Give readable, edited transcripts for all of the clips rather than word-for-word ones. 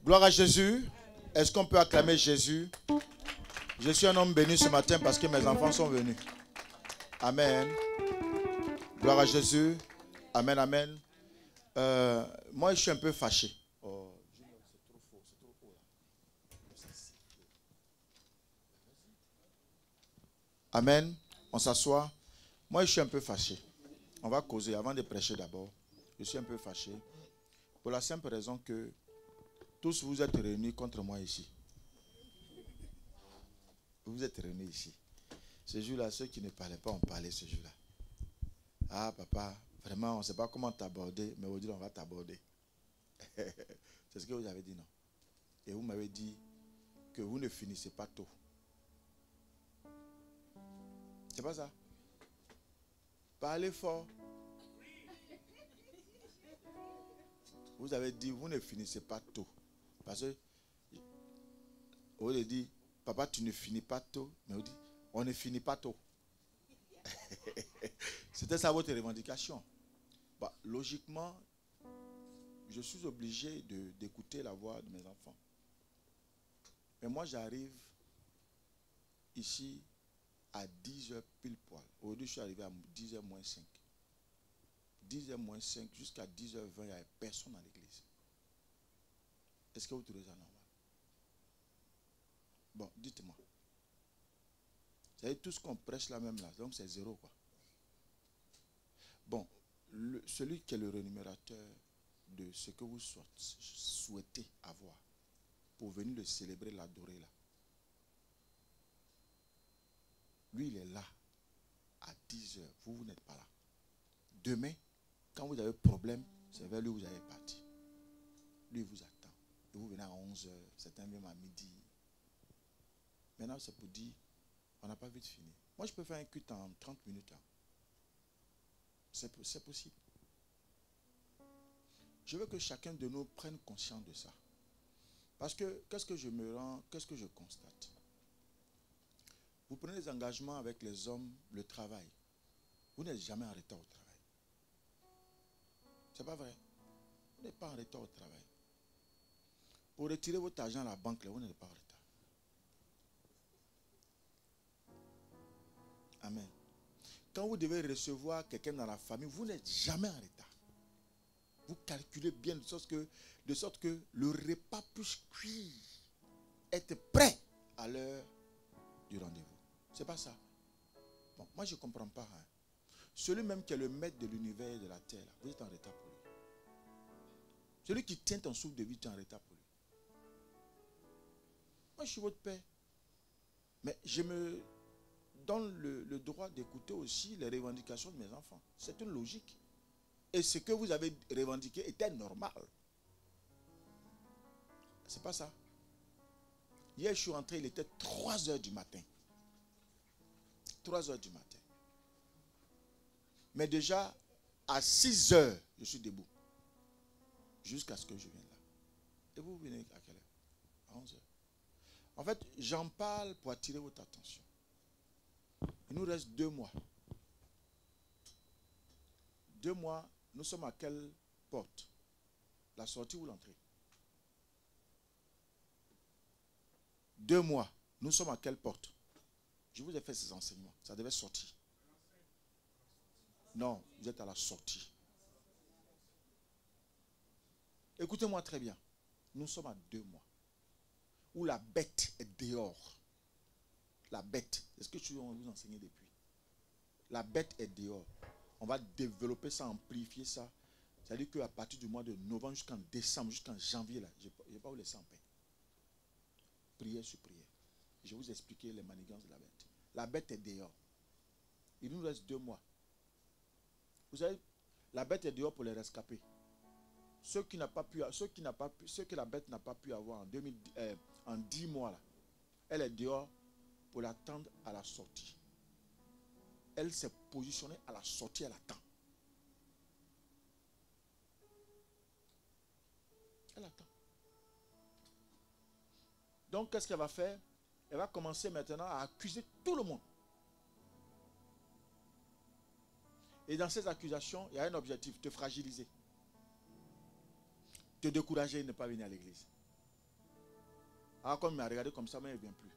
Gloire à Jésus. Est-ce qu'on peut acclamer Jésus? Je suis un homme béni ce matin parce que mes enfants sont venus. Amen. Gloire à Jésus. Amen, amen. Moi, je suis un peu fâché. Oh, c'est trop faux, c'est trop haut là. Amen. On s'assoit. Moi, je suis un peu fâché. On va causer avant de prêcher d'abord. Je suis un peu fâché. Pour la simple raison que tous vous êtes réunis contre moi ici. Vous êtes réunis ici. Ce jour-là, ceux qui ne parlaient pas ont parlé ce jour-là. Ah, papa, vraiment, on ne sait pas comment t'aborder, mais aujourd'hui, on va t'aborder. C'est ce que vous avez dit, non? Et vous m'avez dit que vous ne finissez pas tôt. C'est pas ça? Parlez fort. Vous avez dit, vous ne finissez pas tôt. Parce que, vous avez dit, papa, tu ne finis pas tôt. Mais vous dites, on ne finit pas tôt. C'était ça votre revendication. Bah, logiquement, je suis obligé d'écouter la voix de mes enfants. Mais moi, j'arrive ici à 10h pile poil. Aujourd'hui, je suis arrivé à 10h moins 5. 10h moins 5 jusqu'à 10h20, il n'y avait personne dans l'église. Est-ce que vous trouvez ça normal? Bon, dites-moi. Vous savez, tout ce qu'on prêche là même là, donc c'est zéro quoi. Bon, celui qui est le rémunérateur de ce que vous souhaitez avoir pour venir le célébrer, l'adorer là. Lui, il est là à 10h. Vous n'êtes pas là. Demain, quand vous avez problème, c'est vers lui que vous allez partir. Lui, il vous attend. Et vous venez à 11h, certains même à midi. Maintenant, c'est pour dire, on n'a pas vite fini. Moi, je peux faire un culte en 30 minutes. Hein. C'est possible. Je veux que chacun de nous prenne conscience de ça. Parce que, qu'est-ce que je constate? Vous prenez des engagements avec les hommes, le travail. Vous n'êtes jamais en retard au travail. C'est pas vrai. Vous n'êtes pas en retard au travail. Pour retirer votre argent à la banque, là, vous n'êtes pas en retard. Amen. Quand vous devez recevoir quelqu'un dans la famille, vous n'êtes jamais en retard. Vous calculez bien de sorte que le repas puisse cuire, être prêt à l'heure du rendez-vous. C'est pas ça. Bon, moi je ne comprends pas. Hein. Celui même qui est le maître de l'univers et de la terre, là, vous êtes en retard pour lui. Celui qui tient ton souffle de vie, tu es en retard pour lui. Moi je suis votre père. Mais je me donne le droit d'écouter aussi les revendications de mes enfants. C'est une logique. Et ce que vous avez revendiqué était normal. C'est pas ça. Hier, je suis rentré, il était 3h du matin. 3h du matin. Mais déjà, à 6h, je suis debout. Jusqu'à ce que je vienne là. Et vous venez à quelle heure? À 11h. En fait, j'en parle pour attirer votre attention. Il nous reste 2 mois. 2 mois, nous sommes à quelle porte? La sortie ou l'entrée? 2 mois, nous sommes à quelle porte? Je vous ai fait ces enseignements. Ça devait sortir. Non, vous êtes à la sortie. Écoutez-moi très bien. Nous sommes à 2 mois. Où la bête est dehors. La bête. Est-ce que tu veux vous enseigner depuis? La bête est dehors. On va développer ça, amplifier ça. C'est-à-dire qu'à partir du mois de novembre jusqu'en décembre, jusqu'en janvier, là, je ne vais pas vous laisser en paix. Prière sur prière. Je vais vous expliquer les manigances de la bête. La bête est dehors. Il nous reste 2 mois. Vous savez, la bête est dehors pour les rescapés. Ceux que la bête n'a pas pu avoir en 10 mois, là, elle est dehors pour l'attendre à la sortie. Elle s'est positionnée à la sortie, elle attend. Elle attend. Donc, qu'est-ce qu'elle va faire? Elle va commencer maintenant à accuser tout le monde. Et dans ces accusations, il y a un objectif, te fragiliser. te décourager et ne pas venir à l'église. Alors comme il m'a regardé comme ça, moi il ne vient plus.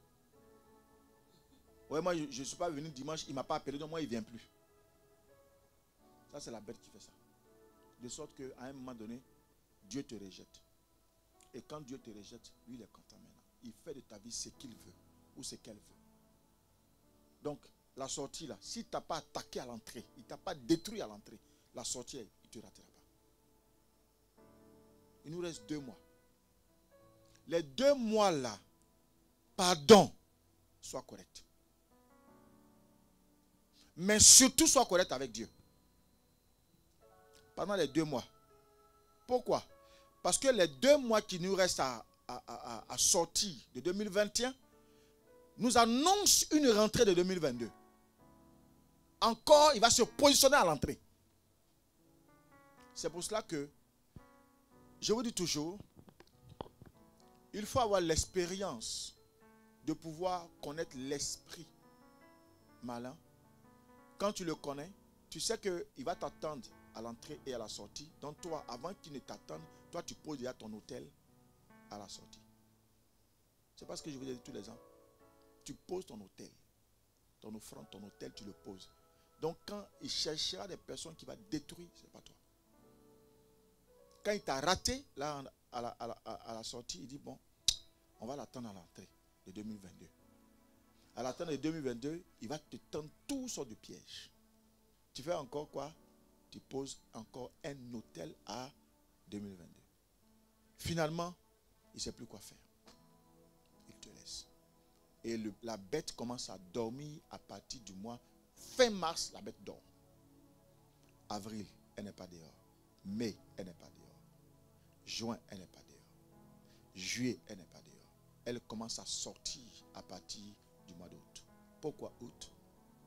Ouais, moi je ne suis pas venu dimanche, il ne m'a pas appelé, donc moi il ne vient plus. Ça c'est la bête qui fait ça. De sorte qu'à un moment donné, Dieu te rejette. Et quand Dieu te rejette, lui il est content maintenant. Il fait de ta vie ce qu'il veut ou ce qu'elle veut. Donc la sortie là, si tu n'as pas attaqué à l'entrée, il ne t'a pas détruit à l'entrée, la sortie, il ne te ratera pas. Il nous reste 2 mois. Les 2 mois là, pardon, sois correct. Mais surtout sois correct avec Dieu. Pendant les 2 mois. Pourquoi? Parce que les 2 mois qui nous restent à sortir de 2021 nous annoncent une rentrée de 2022. Encore, il va se positionner à l'entrée. C'est pour cela que je vous dis toujours, il faut avoir l'expérience de pouvoir connaître l'esprit malin. Quand tu le connais, tu sais qu'il va t'attendre à l'entrée et à la sortie. Donc toi, avant qu'il ne t'attende, toi tu poses déjà ton hôtel à la sortie. C'est pas ce que je vous dis tous les ans. Tu poses ton hôtel, ton offrande, ton hôtel, tu le poses. Donc quand il cherchera des personnes qui vont détruire, ce n'est pas toi. Quand il t'a raté, là, à la sortie, il dit, bon, on va l'attendre à l'entrée de 2022. À l'attendre de 2022, il va te tendre toutes sortes de pièges. Tu fais encore quoi? Tu poses encore un hôtel à 2022. Finalement, il ne sait plus quoi faire. Il te laisse. Et la bête commence à dormir à partir du mois fin mars, la bête dort. Avril, elle n'est pas dehors. Mai, elle n'est pas dehors. Juin, elle n'est pas dehors. Juillet, elle n'est pas dehors. Elle commence à sortir à partir du mois d'août. Pourquoi août?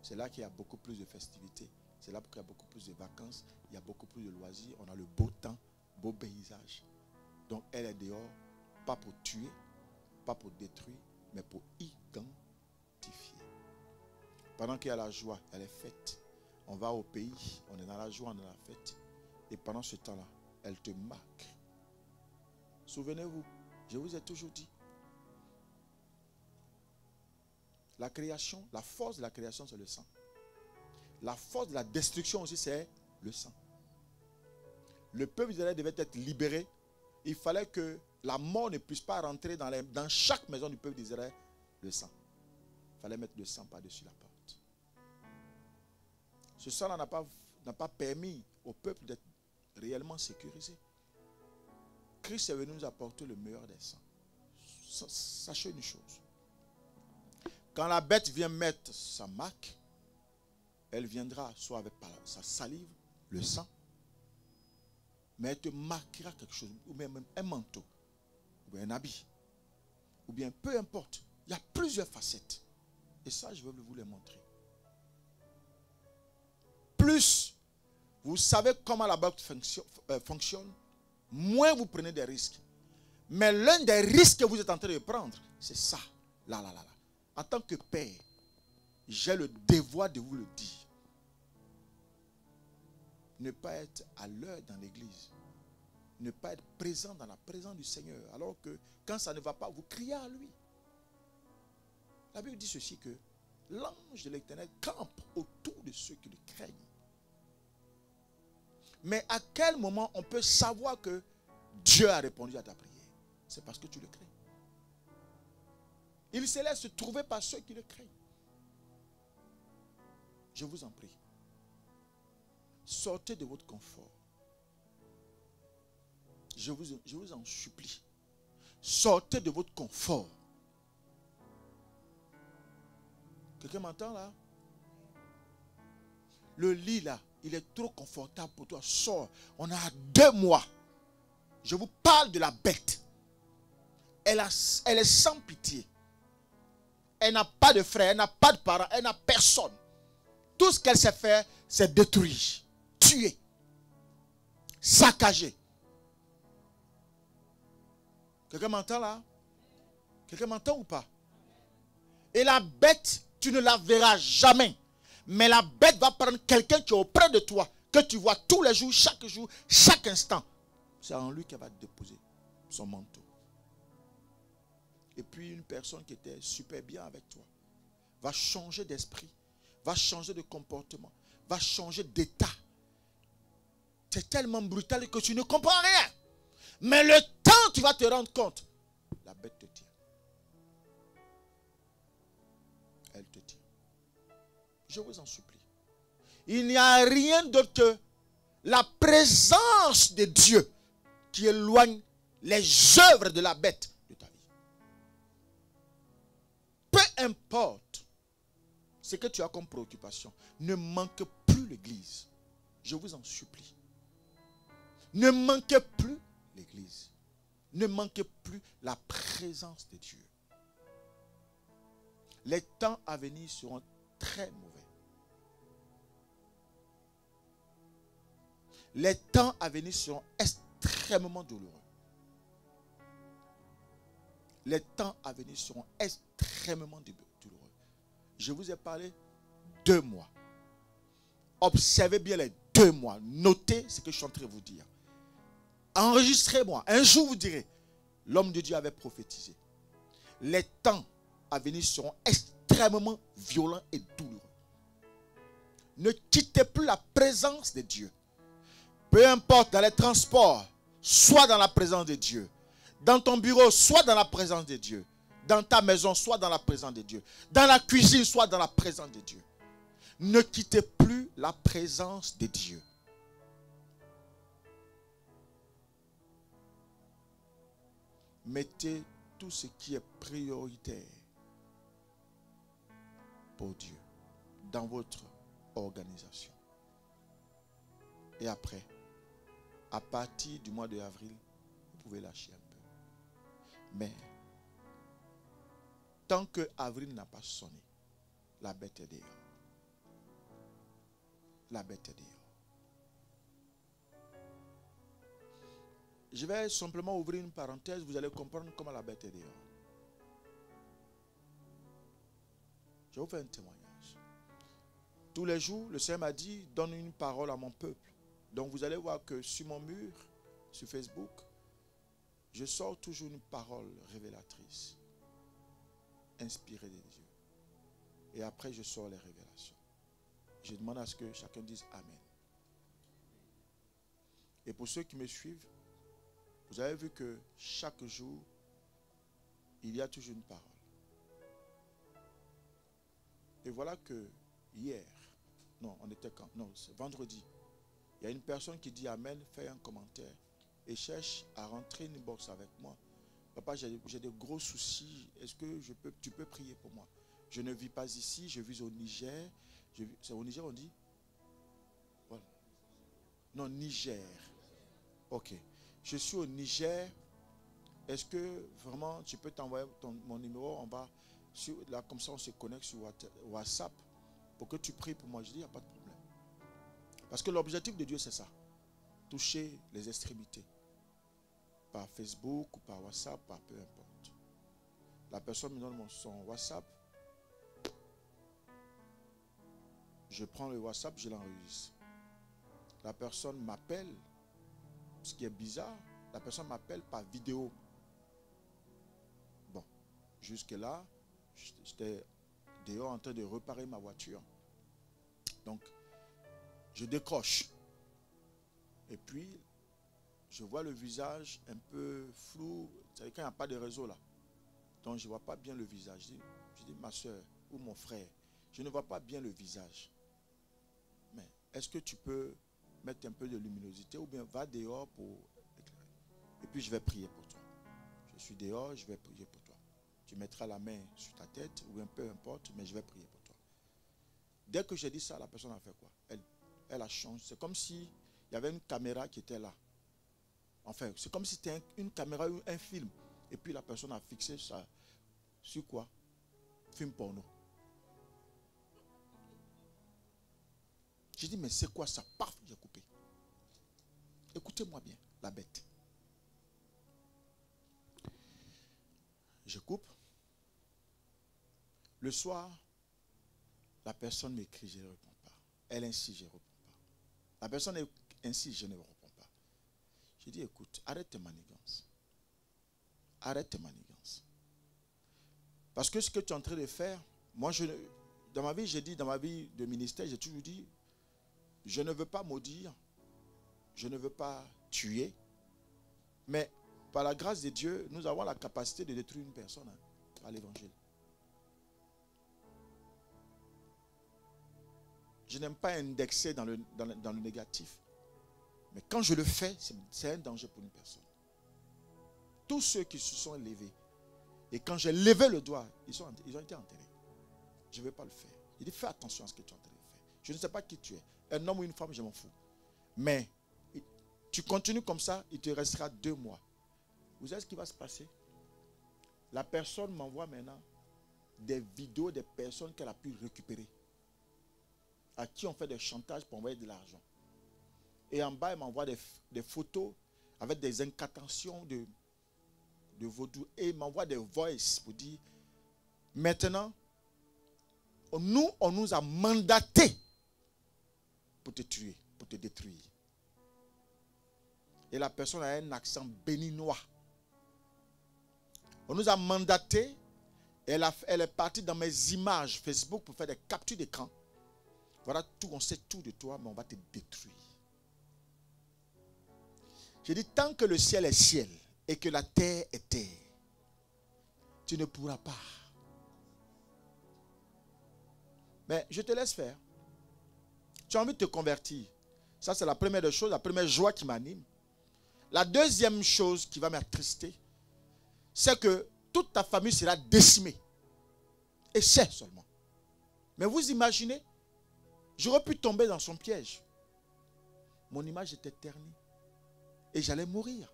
C'est là qu'il y a beaucoup plus de festivités. C'est là qu'il y a beaucoup plus de vacances. Il y a beaucoup plus de loisirs. On a le beau temps, beau paysage. Donc elle est dehors, pas pour tuer, pas pour détruire, mais pour identifier. Pendant qu'il y a la joie, elle est faite. On va au pays, on est dans la joie, on est dans la fête. Et pendant ce temps-là, elle te marque. Souvenez-vous, je vous ai toujours dit, la création, la force de la création, c'est le sang. La force de la destruction aussi, c'est le sang. Le peuple d'Israël devait être libéré. Il fallait que la mort ne puisse pas rentrer dans chaque maison du peuple d'Israël. Le sang. Il fallait mettre le sang par-dessus la porte. Ce sang-là n'a pas permis au peuple d'être réellement sécurisé. Christ est venu nous apporter le meilleur des sangs. Sachez une chose. Quand la bête vient mettre sa marque, elle viendra soit avec sa salive, le sang, mais elle te marquera quelque chose, ou même un manteau, ou bien un habit, ou bien peu importe. Il y a plusieurs facettes. Et ça, je vais vous les montrer. Plus vous savez comment la bête fonctionne, moins vous prenez des risques. Mais l'un des risques que vous êtes en train de prendre, c'est ça. Là. En tant que père, j'ai le devoir de vous le dire. Ne pas être à l'heure dans l'église. Ne pas être présent dans la présence du Seigneur. Alors que quand ça ne va pas, vous criez à lui. La Bible dit ceci que l'ange de l'Éternel campe autour de ceux qui le craignent. Mais à quel moment on peut savoir que Dieu a répondu à ta prière? C'est parce que tu le crains. Il se laisse trouver par ceux qui le craignent. Je vous en prie. Sortez de votre confort. Je vous en supplie. Sortez de votre confort. Quelqu'un m'entend là? Le lit là, il est trop confortable pour toi. Sors. On a 2 mois. Je vous parle de la bête. Elle est sans pitié. Elle n'a pas de frère, elle n'a pas de parents, elle n'a personne. Tout ce qu'elle sait faire, c'est détruire, tuer, saccager. Quelqu'un m'entend là? Quelqu'un m'entend ou pas? Et la bête, tu ne la verras jamais. Mais la bête va prendre quelqu'un qui est auprès de toi, que tu vois tous les jours, chaque instant. c'est en lui qu'elle va déposer son manteau. Et puis une personne qui était super bien avec toi va changer d'esprit, va changer de comportement, va changer d'état. C'est tellement brutal que tu ne comprends rien. Mais le temps tu vas te rendre compte, la bête te tient. Elle te tient. Je vous en supplie. Il n'y a rien d'autre que la présence de Dieu qui éloigne les œuvres de la bête de ta vie. Peu importe ce que tu as comme préoccupation, ne manque plus l'église. Je vous en supplie. Ne manquez plus l'église. Ne manquez plus la présence de Dieu. Les temps à venir seront très mauvais. Les temps à venir seront extrêmement douloureux. Les temps à venir seront extrêmement douloureux. Je vous ai parlé 2 mois. Observez bien les 2 mois. Notez ce que je suis en train de vous dire. Enregistrez-moi. Un jour vous direz, l'homme de Dieu avait prophétisé. Les temps à venir seront extrêmement violents et douloureux. Ne quittez plus la présence de Dieu. Peu importe, dans les transports, sois dans la présence de Dieu. Dans ton bureau, sois dans la présence de Dieu. Dans ta maison, sois dans la présence de Dieu. Dans la cuisine, sois dans la présence de Dieu. Ne quittez plus la présence de Dieu. Mettez tout ce qui est prioritaire pour Dieu dans votre organisation. Et après, à partir du mois d'avril, vous pouvez lâcher un peu. Mais, tant que avril n'a pas sonné, la bête est dehors. La bête est dehors. Je vais simplement ouvrir une parenthèse, vous allez comprendre comment la bête est dehors. Je vais vous faire un témoignage. Tous les jours, le Seigneur m'a dit, donne une parole à mon peuple. Donc vous allez voir que sur mon mur, sur Facebook, je sors toujours une parole révélatrice, inspirée de Dieu. Et après, je sors les révélations. Je demande à ce que chacun dise Amen. Et pour ceux qui me suivent, vous avez vu que chaque jour, il y a toujours une parole. Et voilà que hier, non, on était quand? Non, c'est vendredi. Il y a une personne qui dit Amen, fait un commentaire et cherche à rentrer une box avec moi. Papa, j'ai des gros soucis. Est-ce que tu peux prier pour moi? Je ne vis pas ici, je vis au Niger. C'est au Niger on dit? Voilà. Non, Niger. Ok. Je suis au Niger. Est-ce que vraiment tu peux t'envoyer mon numéro? On va là, comme ça on se connecte sur WhatsApp pour que tu pries pour moi. Je dis, il n'y a pas de problème. Parce que l'objectif de Dieu, c'est ça. Toucher les extrémités. Par Facebook ou par WhatsApp, par peu importe. La personne me donne son WhatsApp. Je prends le WhatsApp, je l'enregistre. La personne m'appelle. Ce qui est bizarre, la personne m'appelle par vidéo. Bon, jusque-là, j'étais dehors en train de réparer ma voiture. Donc, je décroche. Et puis, je vois le visage un peu flou. C'est quand il n'y a pas de réseau là. Donc, je ne vois pas bien le visage. Je dis, ma soeur ou mon frère, je ne vois pas bien le visage. Mais est-ce que tu peux mettre un peu de luminosité ou bien va dehors pour éclairer? Et puis, je vais prier pour toi. Je suis dehors, je vais prier pour toi. Tu mettras la main sur ta tête ou un peu importe, mais je vais prier pour toi. Dès que j'ai dit ça, la personne a fait quoi? Elle a changé. C'est comme s'il y avait une caméra qui était là. Enfin, c'est comme si c'était une caméra ou un film. Et puis la personne a fixé ça sur quoi? Film porno. J'ai dit, mais c'est quoi ça? Paf, j'ai coupé. Écoutez-moi bien, la bête. Je coupe. Le soir, la personne m'écrit, je ne réponds pas. Elle insiste, je ne réponds pas. La personne insiste, je ne réponds pas. J'ai dit, écoute, arrête tes manigances. Arrête tes manigances. Parce que ce que tu es en train de faire, moi, dans ma vie, j'ai dit, dans ma vie de ministère, j'ai toujours dit, je ne veux pas maudire, je ne veux pas tuer, mais par la grâce de Dieu, nous avons la capacité de détruire une personne par l'évangile. Je n'aime pas indexer dans le négatif. Mais quand je le fais, c'est un danger pour une personne. Tous ceux qui se sont levés, et quand j'ai levé le doigt, ils ont été enterrés. Je ne vais pas le faire. Il dit, fais attention à ce que tu es en train de faire. Je ne sais pas qui tu es. Un homme ou une femme, je m'en fous. Mais tu continues comme ça, il te restera 2 mois. Vous savez ce qui va se passer? La personne m'envoie maintenant des vidéos des personnes qu'elle a pu récupérer, à qui on fait des chantages pour envoyer de l'argent. Et en bas, elle m'envoie des photos avec des incantations de vaudou. Et il m'envoie des voices pour dire, maintenant, on nous a mandatés pour te tuer, pour te détruire. Et la personne a un accent béninois. On nous a mandatés. Elle est partie dans mes images Facebook pour faire des captures d'écran. Voilà tout, on sait tout de toi, mais on va te détruire. J'ai dit, tant que le ciel est ciel et que la terre est terre, tu ne pourras pas. Mais je te laisse faire. Tu as envie de te convertir. Ça, c'est la première des choses, la première joie qui m'anime. La deuxième chose qui va m'attrister, c'est que toute ta famille sera décimée. Et c'est seulement. Mais vous imaginez, j'aurais pu tomber dans son piège. Mon image était ternie. Et j'allais mourir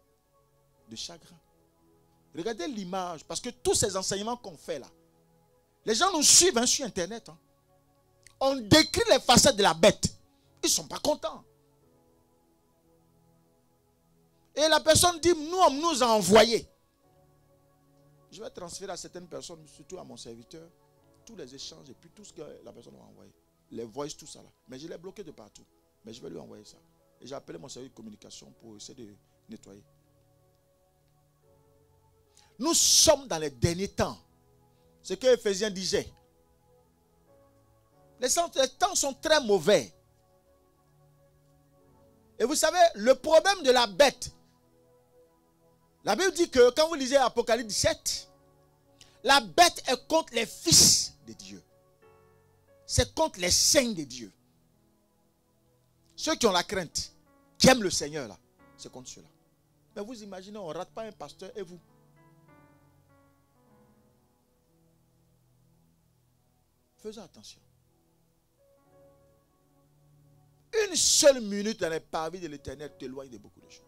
de chagrin. Regardez l'image, parce que tous ces enseignements qu'on fait là, les gens nous suivent sur Internet. On décrit les facettes de la bête. Ils ne sont pas contents. Et la personne dit, nous, on nous a envoyés. Je vais transférer à certaines personnes, surtout à mon serviteur, tous les échanges et puis tout ce que la personne m'a envoyé. Les voices, tout ça là. Mais je l'ai bloqué de partout. Mais je vais lui envoyer ça. Et j'ai appelé mon service de communication pour essayer de nettoyer. Nous sommes dans les derniers temps. Ce que Éphésiens disait. Les temps sont très mauvais. Et vous savez, le problème de la bête, la Bible dit que quand vous lisez Apocalypse 17, la bête est contre les fils de Dieu. C'est contre les saints de Dieu. Ceux qui ont la crainte, qui aiment le Seigneur, là, c'est contre ceux-là. Mais vous imaginez, on ne rate pas un pasteur et vous. Faisons attention. Une seule minute dans les parvis de l'Éternel t'éloigne de beaucoup de choses.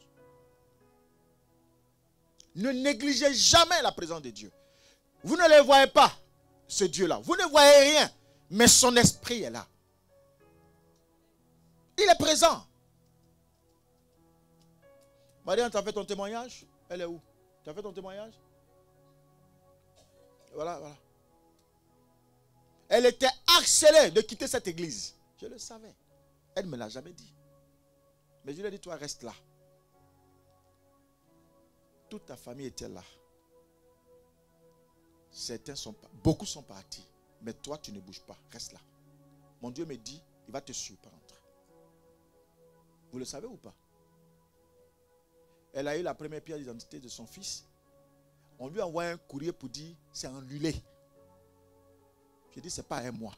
Ne négligez jamais la présence de Dieu. Vous ne le voyez pas, ce Dieu-là. Vous ne voyez rien, mais son esprit est là. Il est présent. Marianne, tu as fait ton témoignage? Elle est où? Tu as fait ton témoignage? Voilà, voilà. Elle était harcelée de quitter cette église. Je le savais. Elle ne me l'a jamais dit. Mais je lui ai dit, toi, reste là. Toute ta famille était là. Beaucoup sont partis. Mais toi, tu ne bouges pas. Reste là. Mon Dieu me dit, il va te surprendre. Vous le savez ou pas? Elle a eu la première pièce d'identité de son fils. On lui a envoyé un courrier pour dire, c'est annulé. J'ai dit, ce n'est pas un mois.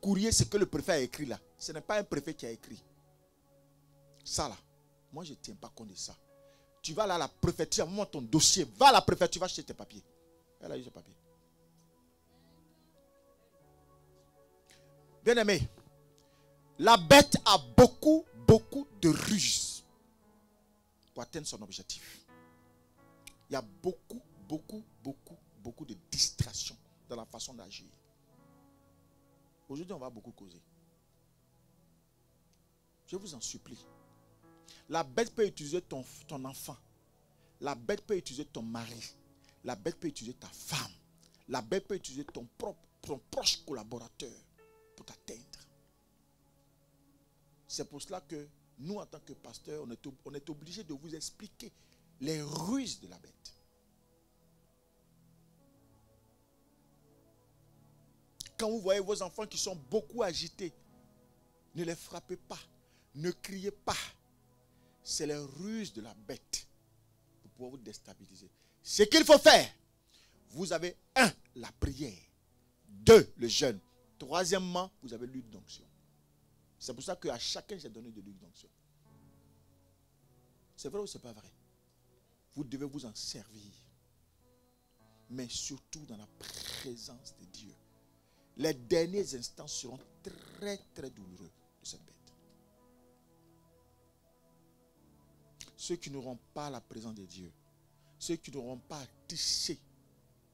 Courrier, c'est que le préfet a écrit là. Ce n'est pas un préfet qui a écrit. Ça là, moi je ne tiens pas compte de ça. Tu vas là à la préfecture, monte ton dossier, va à la préfecture, tu vas acheter tes papiers. Elle a eu ses papiers. Bien aimé, la bête a beaucoup de ruses pour atteindre son objectif. Il y a beaucoup de distractions dans la façon d'agir. Aujourd'hui, on va beaucoup causer. Je vous en supplie. La bête peut utiliser ton enfant. La bête peut utiliser ton mari. La bête peut utiliser ta femme. La bête peut utiliser ton proche collaborateur pour t'atteindre. C'est pour cela que Nous, en tant que pasteurs, on est obligé de vous expliquer les ruses de la bête. Quand vous voyez vos enfants qui sont beaucoup agités, ne les frappez pas, ne criez pas. C'est les ruses de la bête pour pouvoir vous déstabiliser. Ce qu'il faut faire, vous avez 1, la prière. 2, le jeûne. Troisièmement, vous avez l'huile d'onction. C'est pour ça qu'à chacun, j'ai donné de l'huile d'onction. C'est vrai ou ce n'est pas vrai? Vous devez vous en servir. Mais surtout dans la présence de Dieu. Les derniers instants seront très, très douloureux de cette bête. Ceux qui n'auront pas la présence de Dieu, ceux qui n'auront pas tissé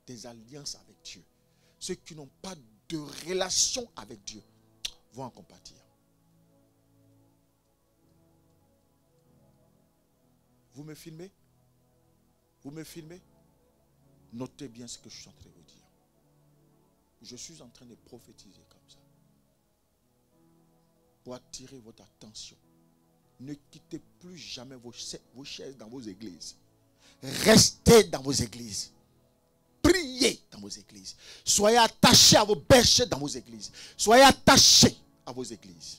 des alliances avec Dieu, ceux qui n'ont pas de relation avec Dieu, vont en compatir. Vous me filmez? Vous me filmez? Notez bien ce que je suis en train de vous dire. Je suis en train de prophétiser comme ça. Pour attirer votre attention. Ne quittez plus jamais vos chaises dans vos églises. Restez dans vos églises. Priez dans vos églises. Soyez attachés à vos bergers dans vos églises. Soyez attachés à vos églises.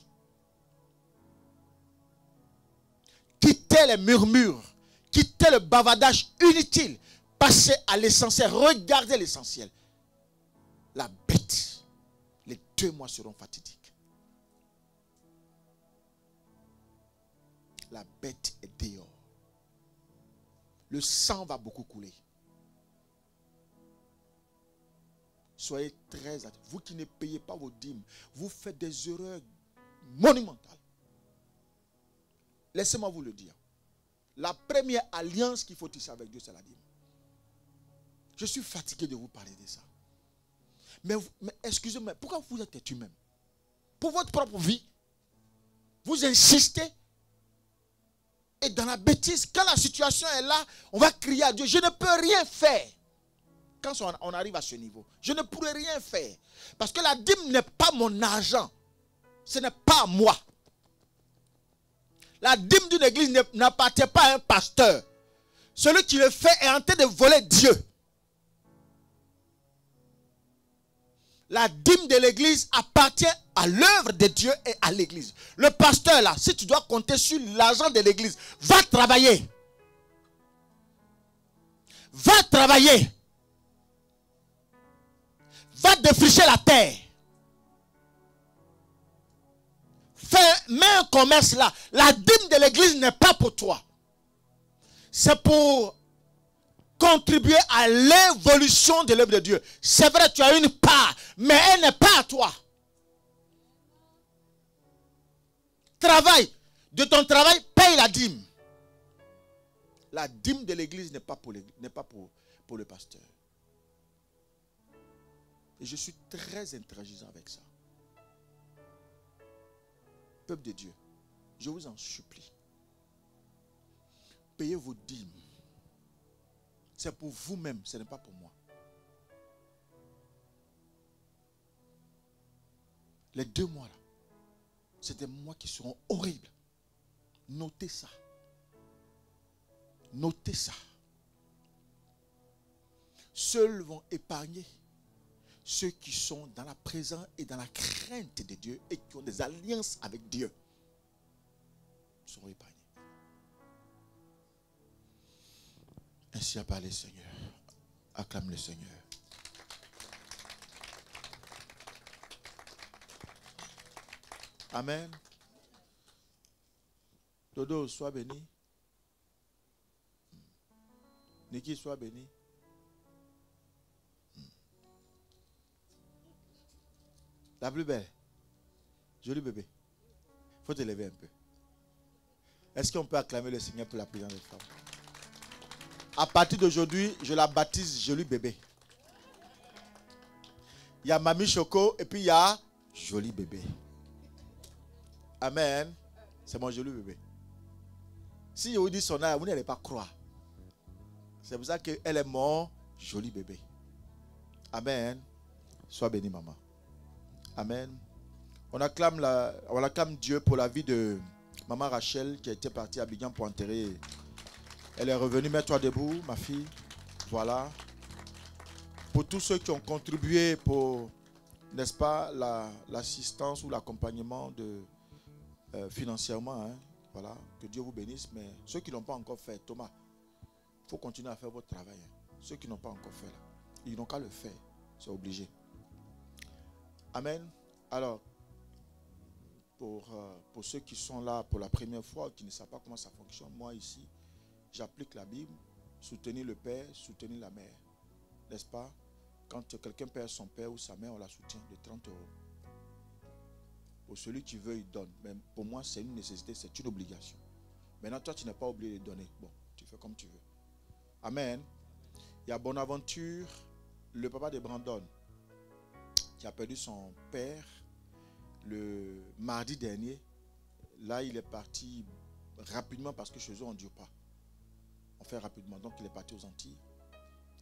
Quittez les murmures. Quittez le bavardage inutile. Passez à l'essentiel. Regardez l'essentiel. La bête, les 2 mois seront fatidiques. La bête est dehors. Le sang va beaucoup couler. Soyez très attentifs. Vous qui ne payez pas vos dîmes, vous faites des erreurs monumentales. Laissez-moi vous le dire. La première alliance qu'il faut tisser avec Dieu, c'est la dîme. Je suis fatigué de vous parler de ça. Mais excusez-moi, pourquoi vous êtes têtu même? Pour votre propre vie, vous insistez. Et dans la bêtise, quand la situation est là, on va crier à Dieu, je ne peux rien faire. Quand on arrive à ce niveau, je ne pourrai rien faire. Parce que la dîme n'est pas mon argent. Ce n'est pas à moi. La dîme d'une église n'appartient pas à un pasteur. Celui qui le fait est en train de voler Dieu. La dîme de l'église appartient à l'œuvre de Dieu et à l'église. Le pasteur là, si tu dois compter sur l'argent de l'église, va travailler. Va travailler. Va défricher la terre. Mets un commerce là. La dîme de l'église n'est pas pour toi. C'est pour contribuer à l'évolution de l'œuvre de Dieu. C'est vrai, tu as une part, mais elle n'est pas à toi. Travaille. De ton travail, paye la dîme. La dîme de l'église n'est pas pour le pasteur. Et je suis très intransigeant avec ça. Peuple de Dieu, je vous en supplie. Payez vos dîmes. C'est pour vous-même, ce n'est pas pour moi. Les 2 mois là, c'est des mois qui seront horribles. Notez ça. Notez ça. Seuls vont épargner ceux qui sont dans la présence et dans la crainte de Dieu et qui ont des alliances avec Dieu. Ils seront épargnés. Ainsi a parlé le Seigneur. Acclame le Seigneur. Amen. Dodo, sois béni. Niki, sois béni. La plus belle. Joli bébé. Il faut te lever un peu. Est-ce qu'on peut acclamer le Seigneur pour la présence des femmes? À partir d'aujourd'hui, je la baptise Joli bébé. Il y a Mamie Choco et puis il y a Joli bébé. Amen. C'est mon joli bébé. Si je vous dis son âge, vous n'allez pas croire. C'est pour ça qu'elle est mon joli bébé. Amen. Sois béni, maman. Amen. On acclame Dieu pour la vie de Maman Rachel qui était partie à Abidjan pour enterrer. Elle est revenue. Mets-toi debout, ma fille. Voilà. Pour tous ceux qui ont contribué pour, n'est-ce pas, l'assistance ou l'accompagnement financièrement. Hein, voilà. Que Dieu vous bénisse. Mais ceux qui ne l'ont pas encore fait, Thomas, il faut continuer à faire votre travail. Hein. Ceux qui n'ont pas encore fait, là, ils n'ont qu'à le faire. C'est obligé. Amen. Alors, pour ceux qui sont là pour la première fois, qui ne savent pas comment ça fonctionne, moi ici, j'applique la Bible, soutenir le père, soutenir la mère. N'est-ce pas? Quand quelqu'un perd son père ou sa mère, on la soutient de 30 €. Pour celui qui veut, il donne. Mais pour moi, c'est une nécessité, c'est une obligation. Maintenant, toi, tu n'es pas obligé de donner. Bon, tu fais comme tu veux. Amen. Il y a Bonaventure, le papa de Brandon, qui a perdu son père le mardi dernier. Là, il est parti rapidement parce que chez eux, on ne dure pas. On fait rapidement. Donc, il est parti aux Antilles.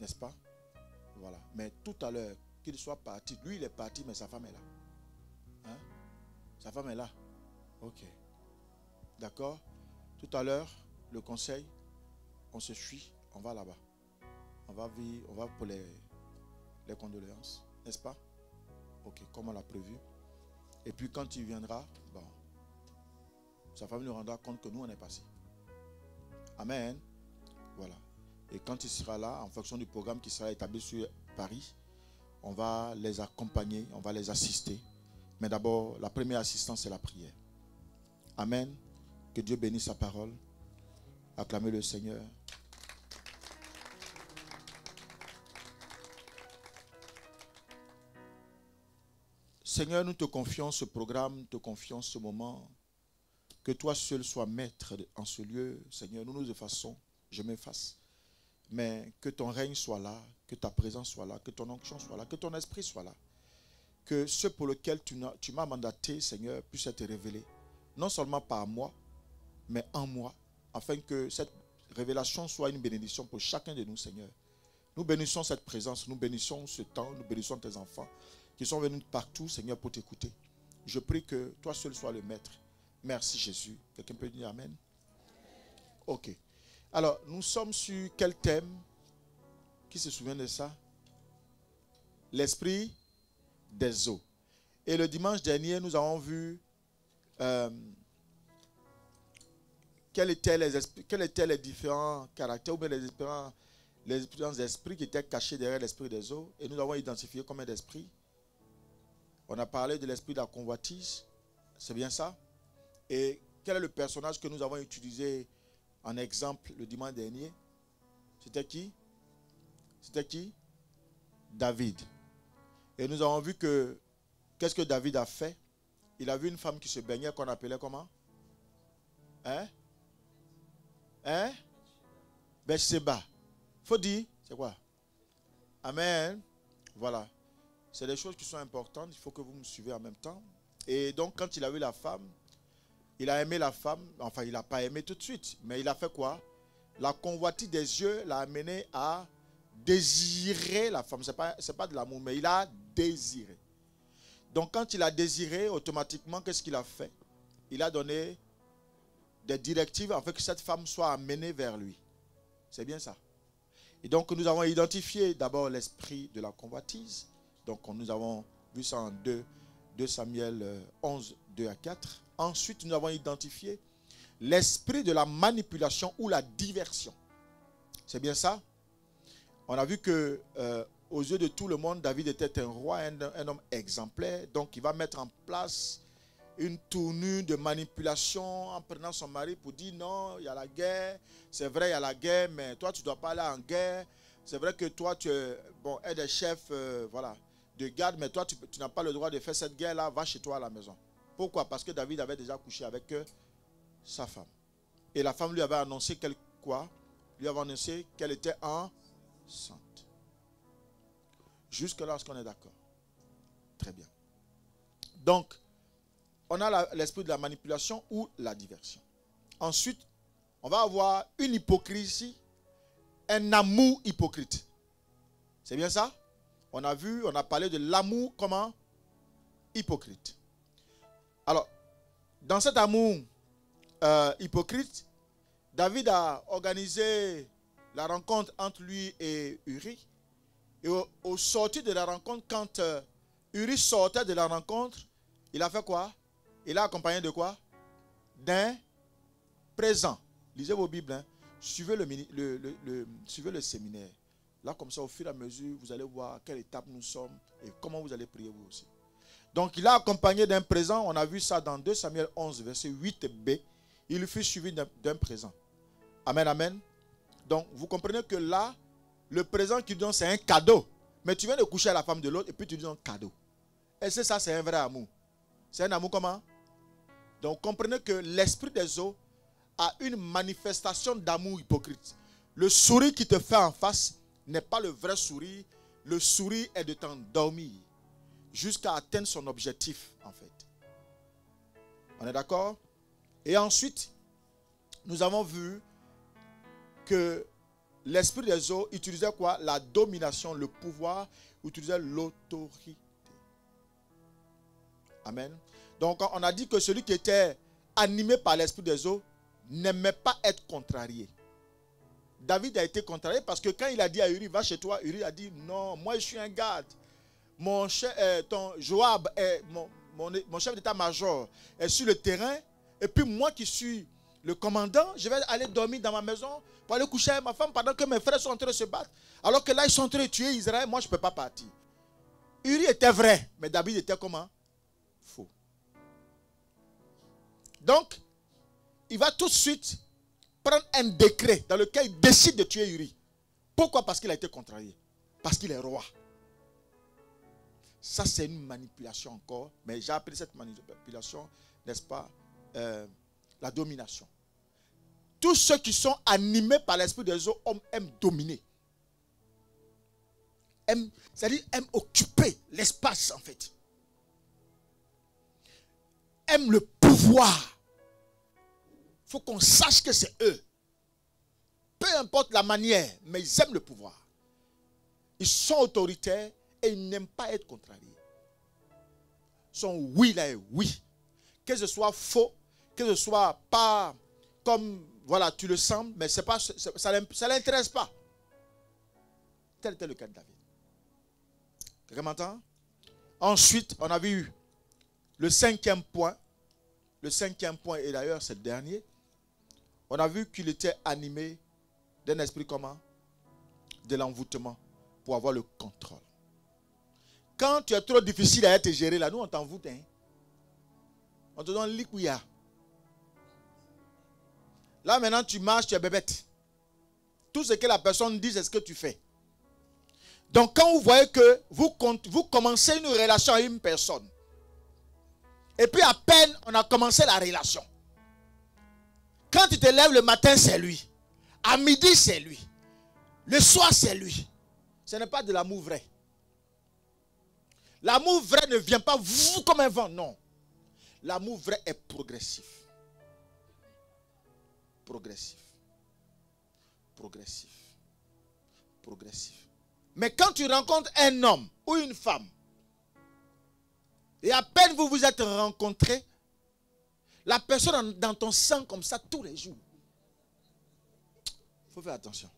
N'est-ce pas? Voilà. Mais tout à l'heure, qu'il soit parti, lui, il est parti, mais sa femme est là. Hein? Sa femme est là. Ok. D'accord? Tout à l'heure, le conseil, on se suit, on va là-bas. On va pour les condoléances. N'est-ce pas? Ok, comme on l'a prévu. Et puis quand il viendra, bon, sa famille nous rendra compte que nous, on est passé. Amen. Voilà. Et quand il sera là, en fonction du programme qui sera établi sur Paris, on va les accompagner, on va les assister. Mais d'abord, la première assistance, c'est la prière. Amen. Que Dieu bénisse sa parole. Acclamez le Seigneur. Seigneur, nous te confions ce programme, nous te confions ce moment. Que toi seul sois maître en ce lieu. Seigneur, nous nous effaçons, je m'efface. Mais que ton règne soit là, que ta présence soit là, que ton onction soit là, que ton esprit soit là. Que ce pour lequel tu m'as mandaté, Seigneur, puisse être révélé. Non seulement par moi, mais en moi. Afin que cette révélation soit une bénédiction pour chacun de nous, Seigneur. Nous bénissons cette présence, nous bénissons ce temps, nous bénissons tes enfants qui sont venus partout, Seigneur, pour t'écouter. Je prie que toi seul sois le maître. Merci Jésus. Quelqu'un peut dire Amen? Ok. Alors, nous sommes sur quel thème? Qui se souvient de ça? L'esprit des eaux. Et le dimanche dernier, nous avons vu quels étaient les différents caractères ou bien les différents esprits qui étaient cachés derrière l'esprit des eaux. Et nous avons identifié combien d'esprits? On a parlé de l'esprit de la convoitise. C'est bien ça? Et quel est le personnage que nous avons utilisé en exemple le dimanche dernier? C'était qui? C'était qui? David. Et nous avons vu que, qu'est-ce que David a fait? Il a vu une femme qui se baignait qu'on appelait comment? Hein? Hein? Bathsheba. Faut dire, c'est quoi? Amen. Voilà. C'est des choses qui sont importantes. Il faut que vous me suivez en même temps. Et donc, quand il a vu la femme, il a aimé la femme. Enfin, il n'a pas aimé tout de suite. Mais il a fait quoi? La convoitise des yeux l'a amené à désirer la femme. Ce n'est pas de l'amour, mais il a désiré. Donc, quand il a désiré, automatiquement, qu'est-ce qu'il a fait? Il a donné des directives afin que cette femme soit amenée vers lui. C'est bien ça. Et donc, nous avons identifié d'abord l'esprit de la convoitise. Donc, nous avons vu ça en 2 Samuel 11, 2 à 4. Ensuite, nous avons identifié l'esprit de la manipulation ou la diversion. C'est bien ça? On a vu que aux yeux de tout le monde, David était un roi, un homme exemplaire. Donc, il va mettre en place une tournure de manipulation en prenant son mari pour dire non, il y a la guerre. C'est vrai, il y a la guerre, mais toi, tu ne dois pas aller en guerre. C'est vrai que toi, tu es des chefs voilà, de garde, mais toi, tu n'as pas le droit de faire cette guerre-là. Va chez toi à la maison. Pourquoi? Parce que David avait déjà couché avec sa femme. Et la femme lui avait annoncé quoi? Lui avait annoncé qu'elle était enceinte. Jusque là, est-ce qu'on est d'accord? Très bien. Donc, on a l'esprit de la manipulation ou la diversion. Ensuite, on va avoir une hypocrisie, un amour hypocrite. C'est bien ça? On a parlé de l'amour comment? Hypocrite. Alors, dans cet amour hypocrite, David a organisé la rencontre entre lui et Uri. Et au sortir de la rencontre, quand Uri sortait de la rencontre, il a fait quoi? Il a accompagné de quoi? D'un présent. Lisez vos Bibles. Hein. Suivez le séminaire. Là, comme ça, au fur et à mesure, vous allez voir à quelle étape nous sommes et comment vous allez prier vous aussi. Donc, il a accompagné d'un présent. On a vu ça dans 2 Samuel 11, verset 8b. Il fut suivi d'un présent. Amen, amen. Donc, vous comprenez que là, le présent qu'il donne, c'est un cadeau. Mais tu viens de coucher à la femme de l'autre et puis tu dis un cadeau. Et c'est ça, c'est un vrai amour. C'est un amour comment? Donc, comprenez que l'esprit des eaux a une manifestation d'amour hypocrite. Le sourire qui te fait en face n'est pas le vrai sourire. Le sourire est de t'endormir jusqu'à atteindre son objectif, en fait. On est d'accord? Et ensuite, nous avons vu que l'esprit des eaux utilisait quoi? La domination, le pouvoir, utilisait l'autorité. Amen. Donc, on a dit que celui qui était animé par l'esprit des eaux n'aimait pas être contrarié. David a été contrarié parce que quand il a dit à Uri, va chez toi, Uri a dit, non, moi je suis un garde. Mon chef, Joab, mon chef d'état-major est sur le terrain. Et puis moi qui suis le commandant, je vais aller dormir dans ma maison pour aller coucher avec ma femme pendant que mes frères sont en train de se battre. Alors que là, ils sont en train de tuer Israël, moi je ne peux pas partir. Uri était vrai, mais David était comment? Faux. Donc, il va tout de suite prendre un décret dans lequel il décide de tuer Uri. Pourquoi? Parce qu'il a été contrarié. Parce qu'il est roi. Ça, c'est une manipulation encore. Mais j'ai appelé cette manipulation, n'est-ce pas, la domination. Tous ceux qui sont animés par l'esprit des eaux aiment dominer. C'est-à-dire aiment occuper l'espace, en fait. Aiment le pouvoir. Il faut qu'on sache que c'est eux. Peu importe la manière, mais ils aiment le pouvoir. Ils sont autoritaires et ils n'aiment pas être contrariés. Son oui là est oui. Que ce soit faux, que ce soit pas comme voilà, tu le sens, mais c'est pas, ça ne l'intéresse pas. Tel était le cas de David. Quelqu'un m'entend? Ensuite, on a vu le 5e point. Le 5e point, et d'ailleurs c'est le dernier. On a vu qu'il était animé d'un esprit comment? De l'envoûtement pour avoir le contrôle. Quand tu es trop difficile à te gérer, là, nous on t'envoûte. Hein? On te donne l'ikouya. Là maintenant tu marches, tu es bébête. Tout ce que la personne dit, c'est ce que tu fais. Donc quand vous voyez que vous commencez une relation avec une personne, et puis à peine on a commencé la relation. Quand tu te lèves le matin, c'est lui. À midi, c'est lui. Le soir, c'est lui. Ce n'est pas de l'amour vrai. L'amour vrai ne vient pas comme un vent, non. L'amour vrai est progressif. Progressif. Progressif. Progressif. Mais quand tu rencontres un homme ou une femme, et à peine vous vous êtes rencontrés, la personne dans ton sang comme ça tous les jours. Il faut faire attention.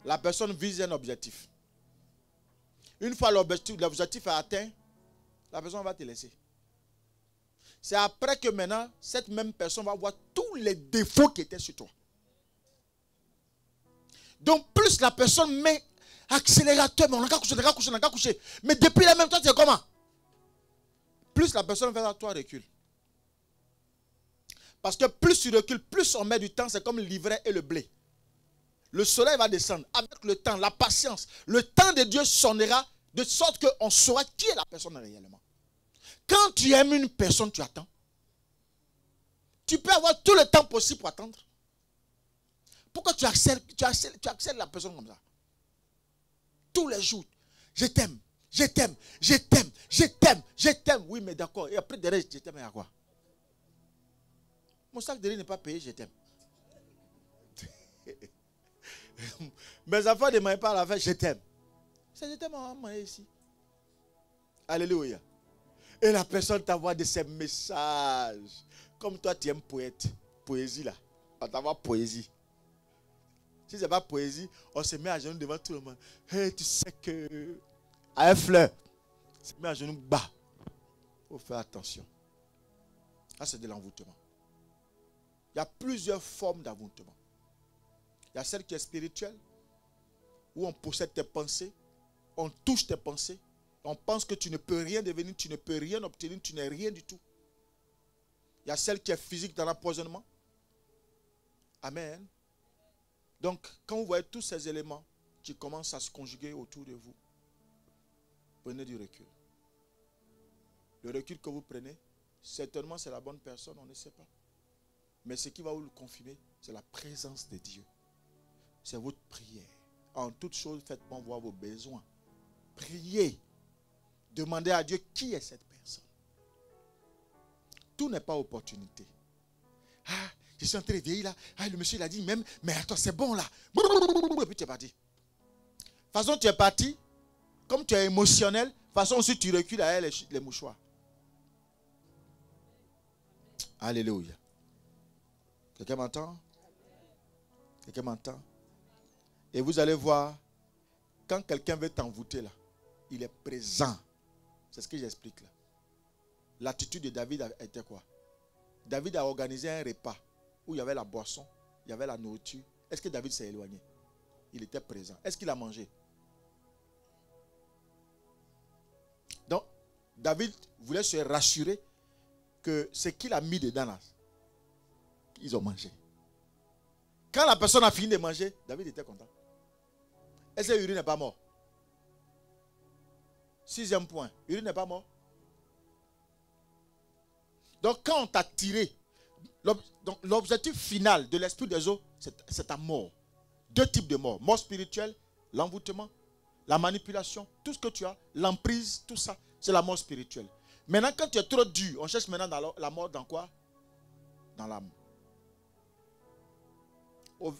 La personne vise un objectif. Une fois l'objectif est atteint, la personne va te laisser. C'est après que maintenant, cette même personne va voir tous les défauts qui étaient sur toi. Donc plus la personne met accélérateur, mais on n'a qu'à coucher. Mais depuis la même temps, c'est comment? Plus la personne vers toi recule. Parce que plus tu recules, plus on met du temps, c'est comme l'ivraie et le blé. Le soleil va descendre. Avec le temps, la patience, le temps de Dieu sonnera de sorte qu'on saura qui est la personne réellement. Quand tu aimes une personne, tu attends. Tu peux avoir tout le temps possible pour attendre. Pourquoi tu accèles la personne comme ça? Tous les jours. Je t'aime, je t'aime, je t'aime, je t'aime, je t'aime. Oui, mais d'accord. Et après, derrière, je t'aime à quoi? Mon sac de riz n'est pas payé, je t'aime. Mes enfants ne m'aiment pas à la fin, je t'aime. C'est je t'aime à maman ici. Alléluia. Et la personne t'envoie de ces messages. Comme toi, tu aimes poésie là. On t'envoie poésie. Si ce n'est pas poésie, on se met à genoux devant tout le monde. Hey, tu sais que... À un fleur, on se met à genoux bas. Il faut faire attention. Ça, c'est de l'envoûtement. Il y a plusieurs formes d'envoûtement. Il y a celle qui est spirituelle, où on possède tes pensées, on touche tes pensées, on pense que tu ne peux rien devenir, tu ne peux rien obtenir, tu n'es rien du tout. Il y a celle qui est physique dans l'empoisonnement. Amen. Donc, quand vous voyez tous ces éléments qui commencent à se conjuguer autour de vous, prenez du recul. Le recul que vous prenez, certainement c'est la bonne personne, on ne sait pas. Mais ce qui va vous le confirmer, c'est la présence de Dieu. C'est votre prière. En toute chose, faites-moi voir vos besoins. Priez. Demandez à Dieu qui est cette personne. Tout n'est pas opportunité. Ah, je suis en train de vieillir là. Ah, le monsieur il a dit même, mais attends, c'est bon là. Et puis tu es parti. De toute façon, tu es parti. Comme tu es émotionnel, de toute façon, si tu recules à elle, les mouchoirs. Alléluia. Quelqu'un m'entend? Quelqu'un m'entend? Et vous allez voir, quand quelqu'un veut t'envoûter là, il est présent. C'est ce que j'explique là. L'attitude de David était quoi? David a organisé un repas où il y avait la boisson, il y avait la nourriture. Est-ce que David s'est éloigné? Il était présent. Est-ce qu'il a mangé? Donc, David voulait se rassurer que ce qu'il a mis dedans là, ils ont mangé. Quand la personne a fini de manger, David était content. Est-ce que Uri n'est pas mort? 6e point. Uri n'est pas mort. Donc quand on t'a tiré, l'objectif final de l'esprit des eaux, c'est ta mort. 2 types de mort. Mort spirituelle, l'envoûtement, la manipulation, tout ce que tu as, l'emprise, tout ça, c'est la mort spirituelle. Maintenant, quand tu es trop dur, on cherche maintenant dans la mort dans quoi? Dans l'âme.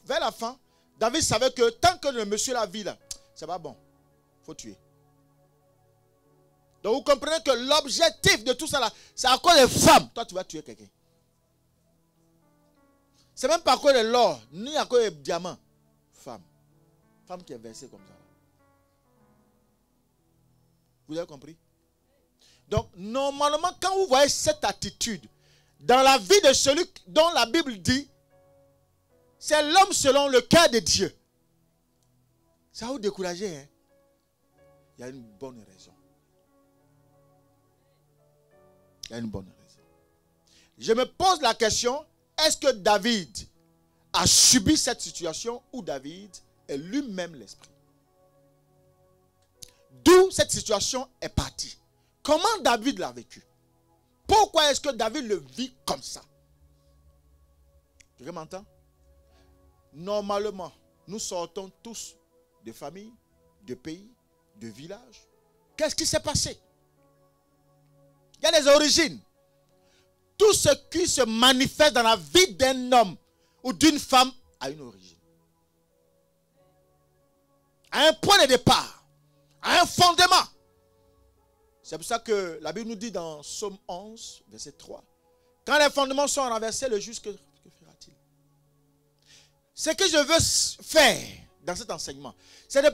Vers la fin, David savait que tant que le monsieur la vit là, c'est pas bon. Il faut tuer. Donc vous comprenez que l'objectif de tout ça là, c'est à cause des femmes. Toi tu vas tuer quelqu'un. C'est même pas à cause de l'or, ni à cause des diamants. Femme. Femme qui est versée comme ça. Vous avez compris? Donc normalement quand vous voyez cette attitude dans la vie de celui dont la Bible dit c'est l'homme selon le cœur de Dieu. Ça va vous décourager, hein? Il y a une bonne raison. Il y a une bonne raison. Je me pose la question, est-ce que David a subi cette situation ou David est lui-même l'esprit? D'où cette situation est partie? Comment David l'a vécu? Pourquoi est-ce que David le vit comme ça? Tu m'entends? Normalement, nous sortons tous de familles, de pays, de villages. Qu'est-ce qui s'est passé? Il y a des origines. Tout ce qui se manifeste dans la vie d'un homme ou d'une femme a une origine. À un point de départ, à un fondement. C'est pour ça que la Bible nous dit dans Psaume 11, verset 3, quand les fondements sont renversés, le juste, que fera-t-il? Ce que je veux faire dans cet enseignement, c'est de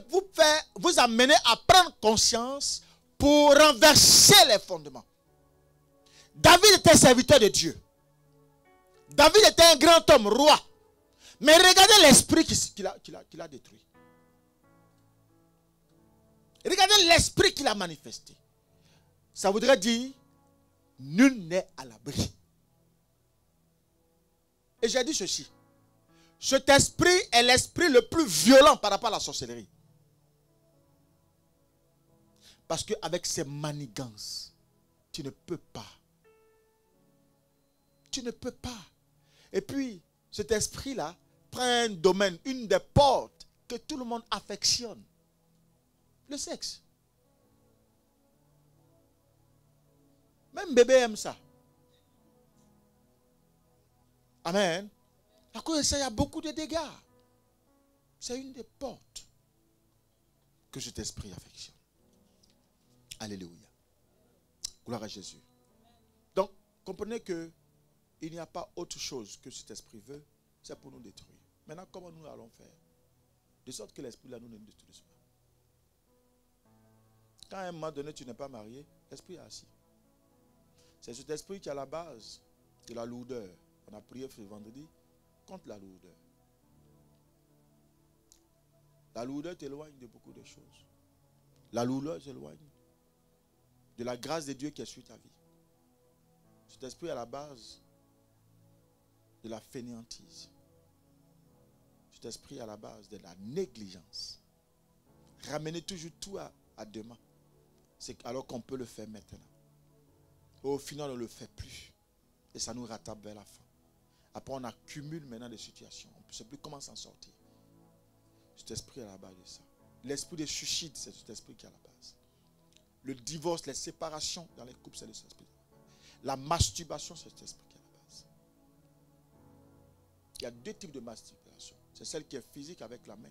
vous amener à prendre conscience pour renverser les fondements. David était serviteur de Dieu. David était un grand homme, roi. Mais regardez l'esprit qu'il a détruit. Regardez l'esprit qu'il a manifesté. Ça voudrait dire, nul n'est à l'abri. Et j'ai dit ceci. Cet esprit est l'esprit le plus violent par rapport à la sorcellerie. Parce qu'avec ses manigances, tu ne peux pas. Tu ne peux pas. Et puis, cet esprit-là prend un domaine, une des portes que tout le monde affectionne. Le sexe. Même bébé aime ça. Amen. À cause de ça, il y a beaucoup de dégâts. C'est une des portes que cet esprit affectionne. Alléluia. Gloire à Jésus. Donc, comprenez que il n'y a pas autre chose que cet esprit veut, c'est pour nous détruire. Maintenant, comment nous allons faire? De sorte que l'esprit là nous ne détruise pas. Quand à un moment donné tu n'es pas marié, l'esprit est assis. C'est cet esprit qui est à la base de la lourdeur. On a prié ce vendredi contre la lourdeur. La lourdeur t'éloigne de beaucoup de choses. La lourdeur t'éloigne de la grâce de Dieu qui est sur ta vie. Cet esprit est à la base de la fainéantise. Cet esprit est à la base de la négligence. Ramener toujours tout à demain. C'est alors qu'on peut le faire maintenant. Au final, on ne le fait plus. Et ça nous rattrape vers la fin. Après, on accumule maintenant des situations. On ne sait plus comment s'en sortir. Cet esprit est à la base de ça. L'esprit des suicides, c'est cet esprit qui est à la base. Le divorce, les séparations dans les couples, c'est cet esprit. La masturbation, c'est cet esprit qui est à la base. Il y a deux types de masturbation. C'est celle qui est physique avec la main.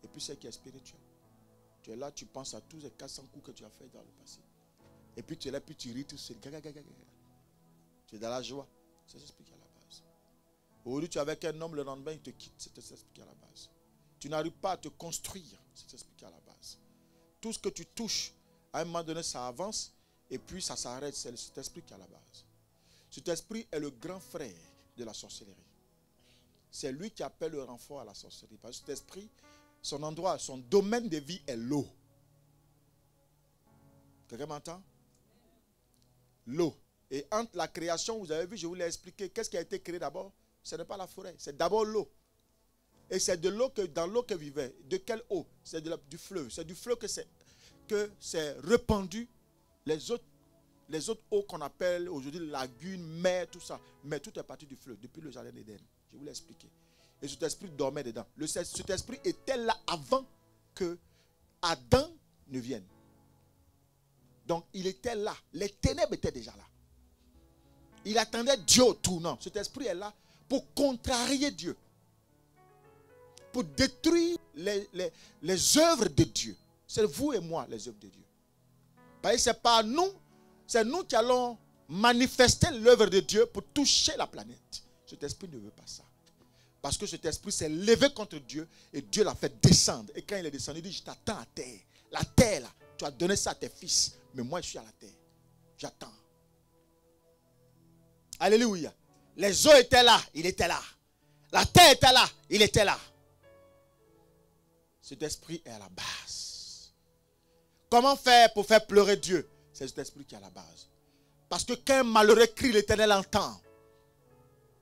Et puis celle qui est spirituelle. Tu es là, tu penses à tous les 400 coups que tu as fait dans le passé. Et puis tu es là, puis tu ris tout seul. Tu es dans la joie. C'est cet esprit qui est à la base. Aujourd'hui, tu es avec un homme, le lendemain, il te quitte. C'est cet esprit qui est à la base. Tu n'arrives pas à te construire. C'est cet esprit qui est à la base. Tout ce que tu touches, à un moment donné, ça avance. Et puis ça s'arrête. C'est cet esprit qui est à la base. Cet esprit est le grand frère de la sorcellerie. C'est lui qui appelle le renfort à la sorcellerie. Parce que cet esprit, son endroit, son domaine de vie est l'eau. Quelqu'un m'entend? L'eau. Et entre la création, vous avez vu, je vous l'ai expliqué, qu'est-ce qui a été créé d'abord? Ce n'est pas la forêt, c'est d'abord l'eau. Et c'est de l'eau que dans l'eau que vivait. De quelle eau? C'est du fleuve. C'est du fleuve que c'est répandu les autres eaux qu'on appelle aujourd'hui lagunes, mer, tout ça. Mais tout est parti du fleuve, depuis le jardin d'Éden. Je vous l'ai expliqué. Et cet esprit dormait dedans. Cet esprit était là avant que Adam ne vienne. Donc il était là. Les ténèbres étaient déjà là. Il attendait Dieu au tournant. Cet esprit est là pour contrarier Dieu. Pour détruire les œuvres de Dieu. C'est vous et moi les œuvres de Dieu. Parce que c'est pas nous. C'est nous qui allons manifester l'œuvre de Dieu pour toucher la planète. Cet esprit ne veut pas ça. Parce que cet esprit s'est levé contre Dieu et Dieu l'a fait descendre. Et quand il est descendu, il dit, je t'attends à terre. La terre là, tu as donné ça à tes fils. Mais moi je suis à la terre. J'attends. Alléluia. Les eaux étaient là, il était là. La terre était là, il était là. Cet esprit est à la base. Comment faire pour faire pleurer Dieu? C'est cet esprit qui est à la base. Parce que quand un malheureux crie, l'Éternel entend.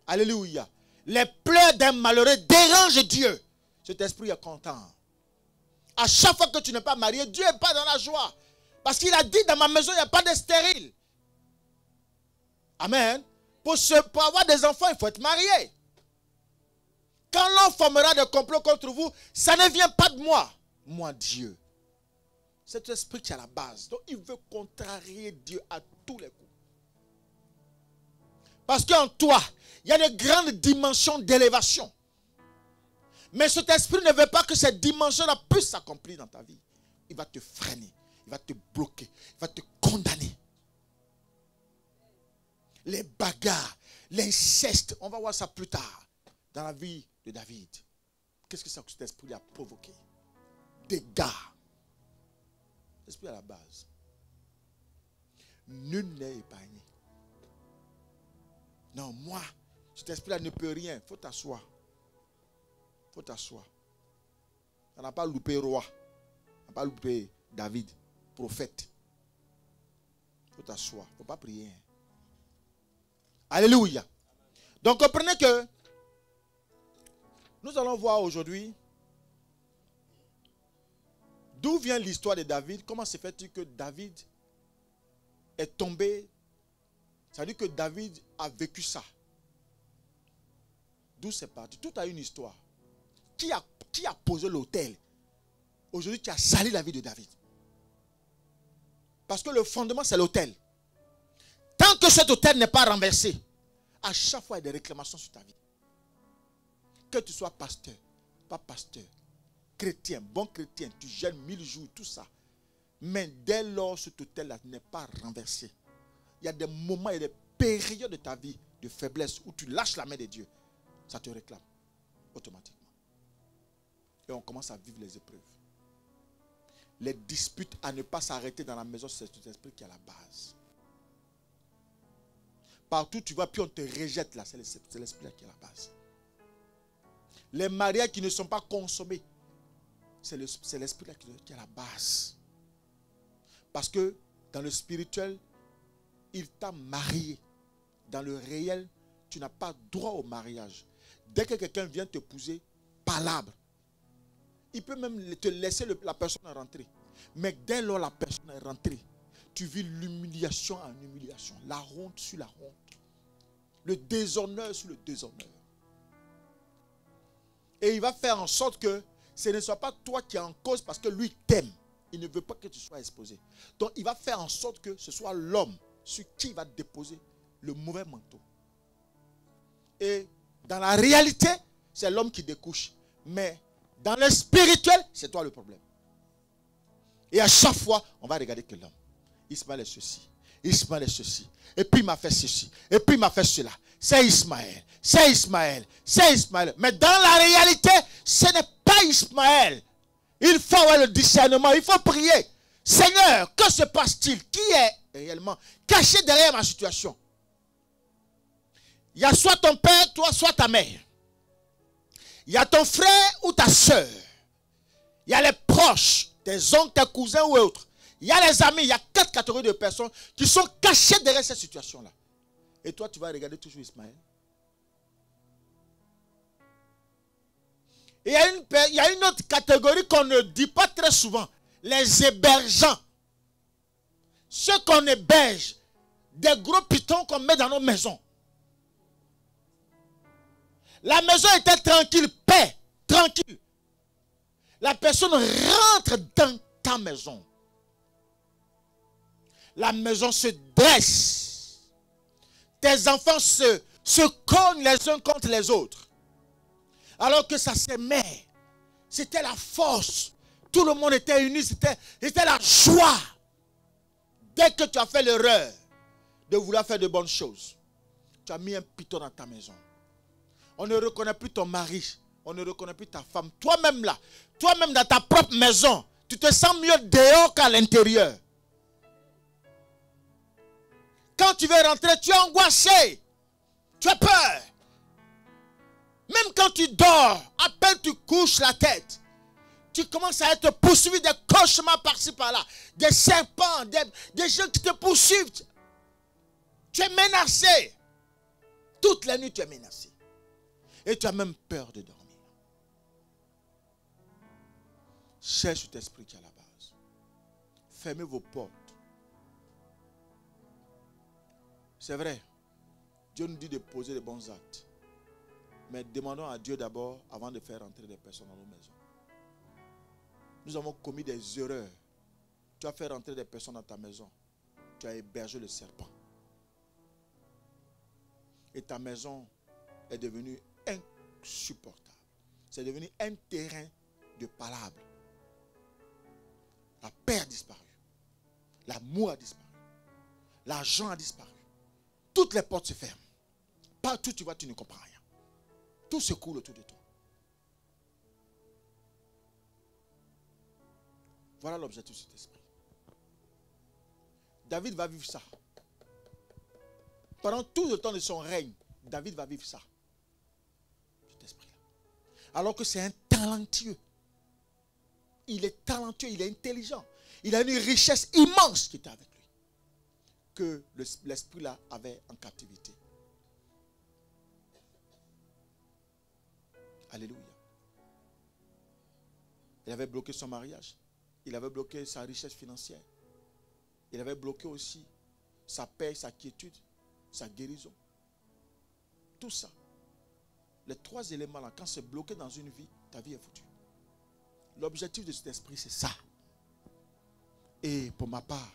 Alléluia. Les pleurs d'un malheureux dérangent Dieu. Cet esprit est content. À chaque fois que tu n'es pas marié, Dieu n'est pas dans la joie. Parce qu'il a dit, dans ma maison, il n'y a pas de stérile. Amen. Pour avoir des enfants, il faut être marié. Quand l'on formera des complots contre vous, ça ne vient pas de moi. Moi, Dieu. C'est cet esprit qui est à la base. Donc, il veut contrarier Dieu à tous les coups. Parce qu'en toi, il y a de grandes dimensions d'élévation. Mais cet esprit ne veut pas que cette dimension-là puisse s'accomplir dans ta vie. Il va te freiner. Il va te bloquer. Il va te condamner. Les bagarres, l'inceste, on va voir ça plus tard. Dans la vie de David. Qu'est-ce que cet esprit a provoqué? Dégâts. L'esprit à la base. Nul n'est épargné. Non, moi, cet esprit-là ne peut rien. Il faut t'asseoir. Il faut t'asseoir. On n'a pas loupé roi. On n'a pas loupé David, prophète. Il faut t'asseoir. Il ne faut pas prier. Alléluia. Donc comprenez que nous allons voir aujourd'hui d'où vient l'histoire de David. Comment se fait-il que David est tombé? C'est-à-dire que David a vécu ça. D'où c'est parti? Tout a une histoire. Qui a posé l'autel? Aujourd'hui, qui a sali la vie de David? Parce que le fondement, c'est l'autel. Tant que cet autel n'est pas renversé, à chaque fois, il y a des réclamations sur ta vie. Que tu sois pasteur, pas pasteur, chrétien, bon chrétien, tu jeûnes 1000 jours, tout ça. Mais dès lors, cet autel-là n'est pas renversé, il y a des moments, il y a des périodes de ta vie de faiblesse où tu lâches la main de Dieu. Ça te réclame automatiquement. Et on commence à vivre les épreuves. Les disputes à ne pas s'arrêter dans la maison, c'est l'esprit qui est à la base. Partout tu vas, puis on te rejette là, c'est l'esprit qui est à la base. Les mariages qui ne sont pas consommés, c'est l'esprit qui est à la base. Parce que dans le spirituel, il t'a marié. Dans le réel, tu n'as pas droit au mariage. Dès que quelqu'un vient t'épouser, palabre. Il peut même te laisser la personne rentrer. Mais dès lors la personne est rentrée, tu vis l'humiliation en humiliation. La honte sur la honte. Le déshonneur sur le déshonneur. Et il va faire en sorte que ce ne soit pas toi qui es en cause parce que lui t'aime. Il ne veut pas que tu sois exposé. Donc il va faire en sorte que ce soit l'homme sur qui il va déposer le mauvais manteau. Et dans la réalité, c'est l'homme qui découche. Mais dans le spirituel, c'est toi le problème. Et à chaque fois, on va regarder que l'homme, Ismaël est ceci, Ismaël est ceci. Et puis il m'a fait ceci, et puis il m'a fait cela. C'est Ismaël, c'est Ismaël, c'est Ismaël. Mais dans la réalité, ce n'est pas Ismaël. Il faut avoir le discernement, il faut prier. Seigneur, que se passe-t-il? Qui est réellement caché derrière ma situation? Il y a soit ton père, toi, soit ta mère. Il y a ton frère ou ta soeur. Il y a les proches, tes oncles, tes cousins ou autres. Il y a les amis, il y a 4 catégories de personnes qui sont cachées derrière cette situation-là. Et toi, tu vas regarder toujours Ismaël. Et il y a une autre catégorie qu'on ne dit pas très souvent. Les hébergeants. Ceux qu'on héberge. Des gros pitons qu'on met dans nos maisons. La maison était tranquille, paix, tranquille. La personne rentre dans ta maison. La maison se dresse. Tes enfants se cognent les uns contre les autres. Alors que ça s'aimait. C'était la force. Tout le monde était uni. C'était la joie. Dès que tu as fait l'erreur de vouloir faire de bonnes choses, tu as mis un piton dans ta maison. On ne reconnaît plus ton mari. On ne reconnaît plus ta femme. Toi-même là, toi-même dans ta propre maison, tu te sens mieux dehors qu'à l'intérieur. Quand tu veux rentrer, tu es angoissé. Tu as peur. Même quand tu dors, à peine tu couches la tête, tu commences à être poursuivi des cauchemars par-ci par-là. Des serpents, des gens qui te poursuivent. Tu es menacé. Toute la nuit, tu es menacé. Et tu as même peur de dormir. Cherche cet esprit qui est à la base. Fermez vos portes. C'est vrai. Dieu nous dit de poser les bons actes. Mais demandons à Dieu d'abord avant de faire entrer des personnes dans nos maisons. Nous avons commis des erreurs. Tu as fait rentrer des personnes dans ta maison. Tu as hébergé le serpent. Et ta maison est devenue insupportable. C'est devenu un terrain de palabres. La paix a disparu. L'amour a disparu. L'argent a disparu. Toutes les portes se ferment. Partout tu vois, tu ne comprends rien. Tout se coule autour de toi. Voilà l'objectif de cet esprit. David va vivre ça. Pendant tout le temps de son règne, David va vivre ça. Cet esprit-là. Alors que c'est un talentueux. Il est talentueux, il est intelligent. Il a une richesse immense qui était avec lui. Que l'esprit-là avait en captivité. Alléluia. Il avait bloqué son mariage. Il avait bloqué sa richesse financière. Il avait bloqué aussi sa paix, sa quiétude, sa guérison. Tout ça. Les 3 éléments-là, quand c'est bloqué dans une vie, ta vie est foutue. L'objectif de cet esprit, c'est ça. Et pour ma part,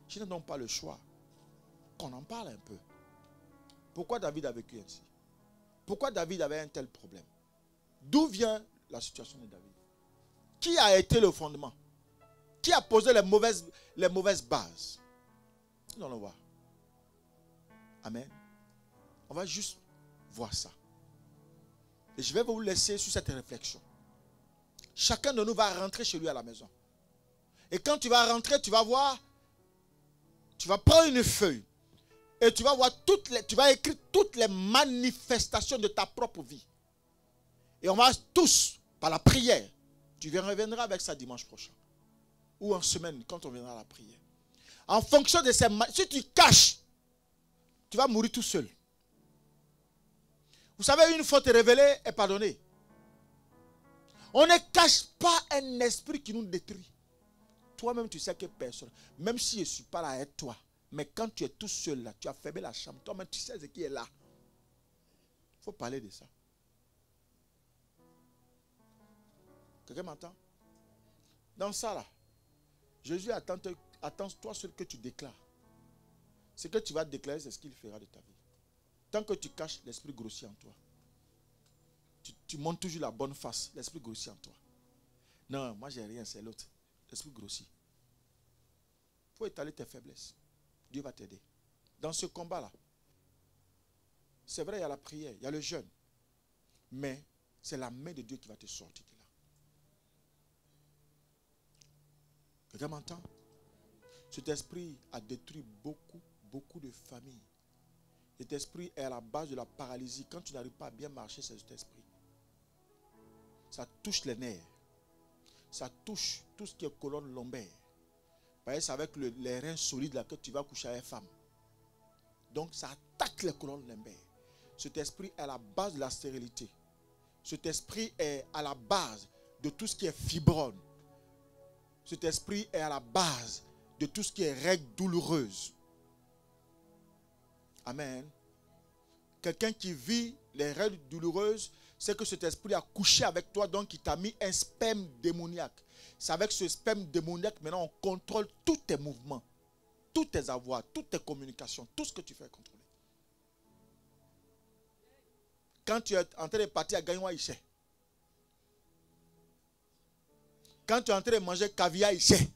je n'ai donc pas le choix qu'on en parle un peu. Pourquoi David a vécu ainsi? Pourquoi David avait un tel problème? D'où vient la situation de David? Qui a été le fondement? Qui a posé les mauvaises bases? Nous allons voir. Amen. On va juste voir ça. Et je vais vous laisser sur cette réflexion. Chacun de nous va rentrer chez lui à la maison. Et quand tu vas rentrer, tu vas voir, tu vas prendre une feuille et tu vas voir tu vas écrire toutes les manifestations de ta propre vie. Et on va tous, par la prière, tu reviendras avec ça dimanche prochain. Ou en semaine, quand on viendra à la prière. En fonction de ces si tu caches, tu vas mourir tout seul. Vous savez, une faute révélée est pardonnée. On ne cache pas un esprit qui nous détruit. Toi-même, tu sais que personne, même si je ne suis pas là avec toi, mais quand tu es tout seul là, tu as fermé la chambre, toi-même, tu sais ce qui est là. Il faut parler de ça. Quelqu'un m'entend? Dans ça là, Jésus attend toi seul que tu déclares. Ce que tu vas déclarer, c'est ce qu'il fera de ta vie. Tant que tu caches, l'esprit grossit en toi. Tu montres toujours la bonne face, l'esprit grossit en toi. Non, moi j'ai rien, c'est l'autre. L'esprit grossit. Il faut étaler tes faiblesses. Dieu va t'aider. Dans ce combat-là, c'est vrai, il y a la prière, il y a le jeûne. Mais c'est la main de Dieu qui va te sortir de là. Quelqu'un m'entend? Cet esprit a détruit beaucoup de familles. Cet esprit est à la base de la paralysie. Quand tu n'arrives pas à bien marcher, c'est cet esprit. Ça touche les nerfs. Ça touche tout ce qui est colonne lombaire. C'est avec les reins solides là que tu vas coucher avec femme. Donc ça attaque les colonnes lombaires. Cet esprit est à la base de la stérilité. Cet esprit est à la base de tout ce qui est fibrome. Cet esprit est à la base de tout ce qui est règles douloureuses. Amen. Quelqu'un qui vit les règles douloureuses, c'est que cet esprit a couché avec toi, donc il t'a mis un sperme démoniaque. C'est avec ce sperme démoniaque, maintenant on contrôle tous tes mouvements, tous tes avoirs, toutes tes communications, tout ce que tu fais contrôler. Quand tu es en train de partir à Gagnoua, il sait. Quand tu es en train de manger caviar, il sait.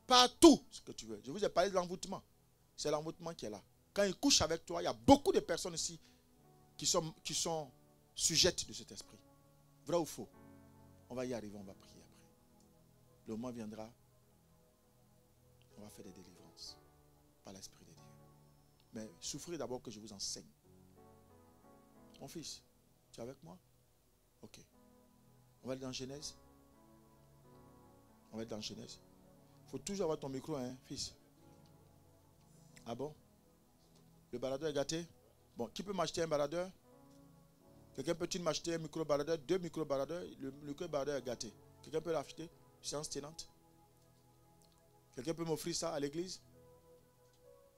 Partout ce que tu veux. Je vous ai parlé de l'envoûtement. C'est l'envoûtement qui est là. Quand il couche avec toi, il y a beaucoup de personnes ici qui sont sujettes de cet esprit. Vrai ou faux? On va y arriver, on va prier après. Le moment viendra, on va faire des délivrances par l'Esprit de Dieu. Mais souffrez d'abord que je vous enseigne. Mon fils, tu es avec moi? Ok. On va aller dans Genèse. On va être dans Genèse. Il faut toujours avoir ton micro, hein, fils. Ah bon? Le baladeur est gâté? Bon, qui peut m'acheter un baladeur? Quelqu'un peut-il m'acheter un micro-baladeur? 2 micro-baladeurs? Le micro-baladeur est gâté. Quelqu'un peut l'acheter? Séance tenante. Quelqu'un peut m'offrir ça à l'église?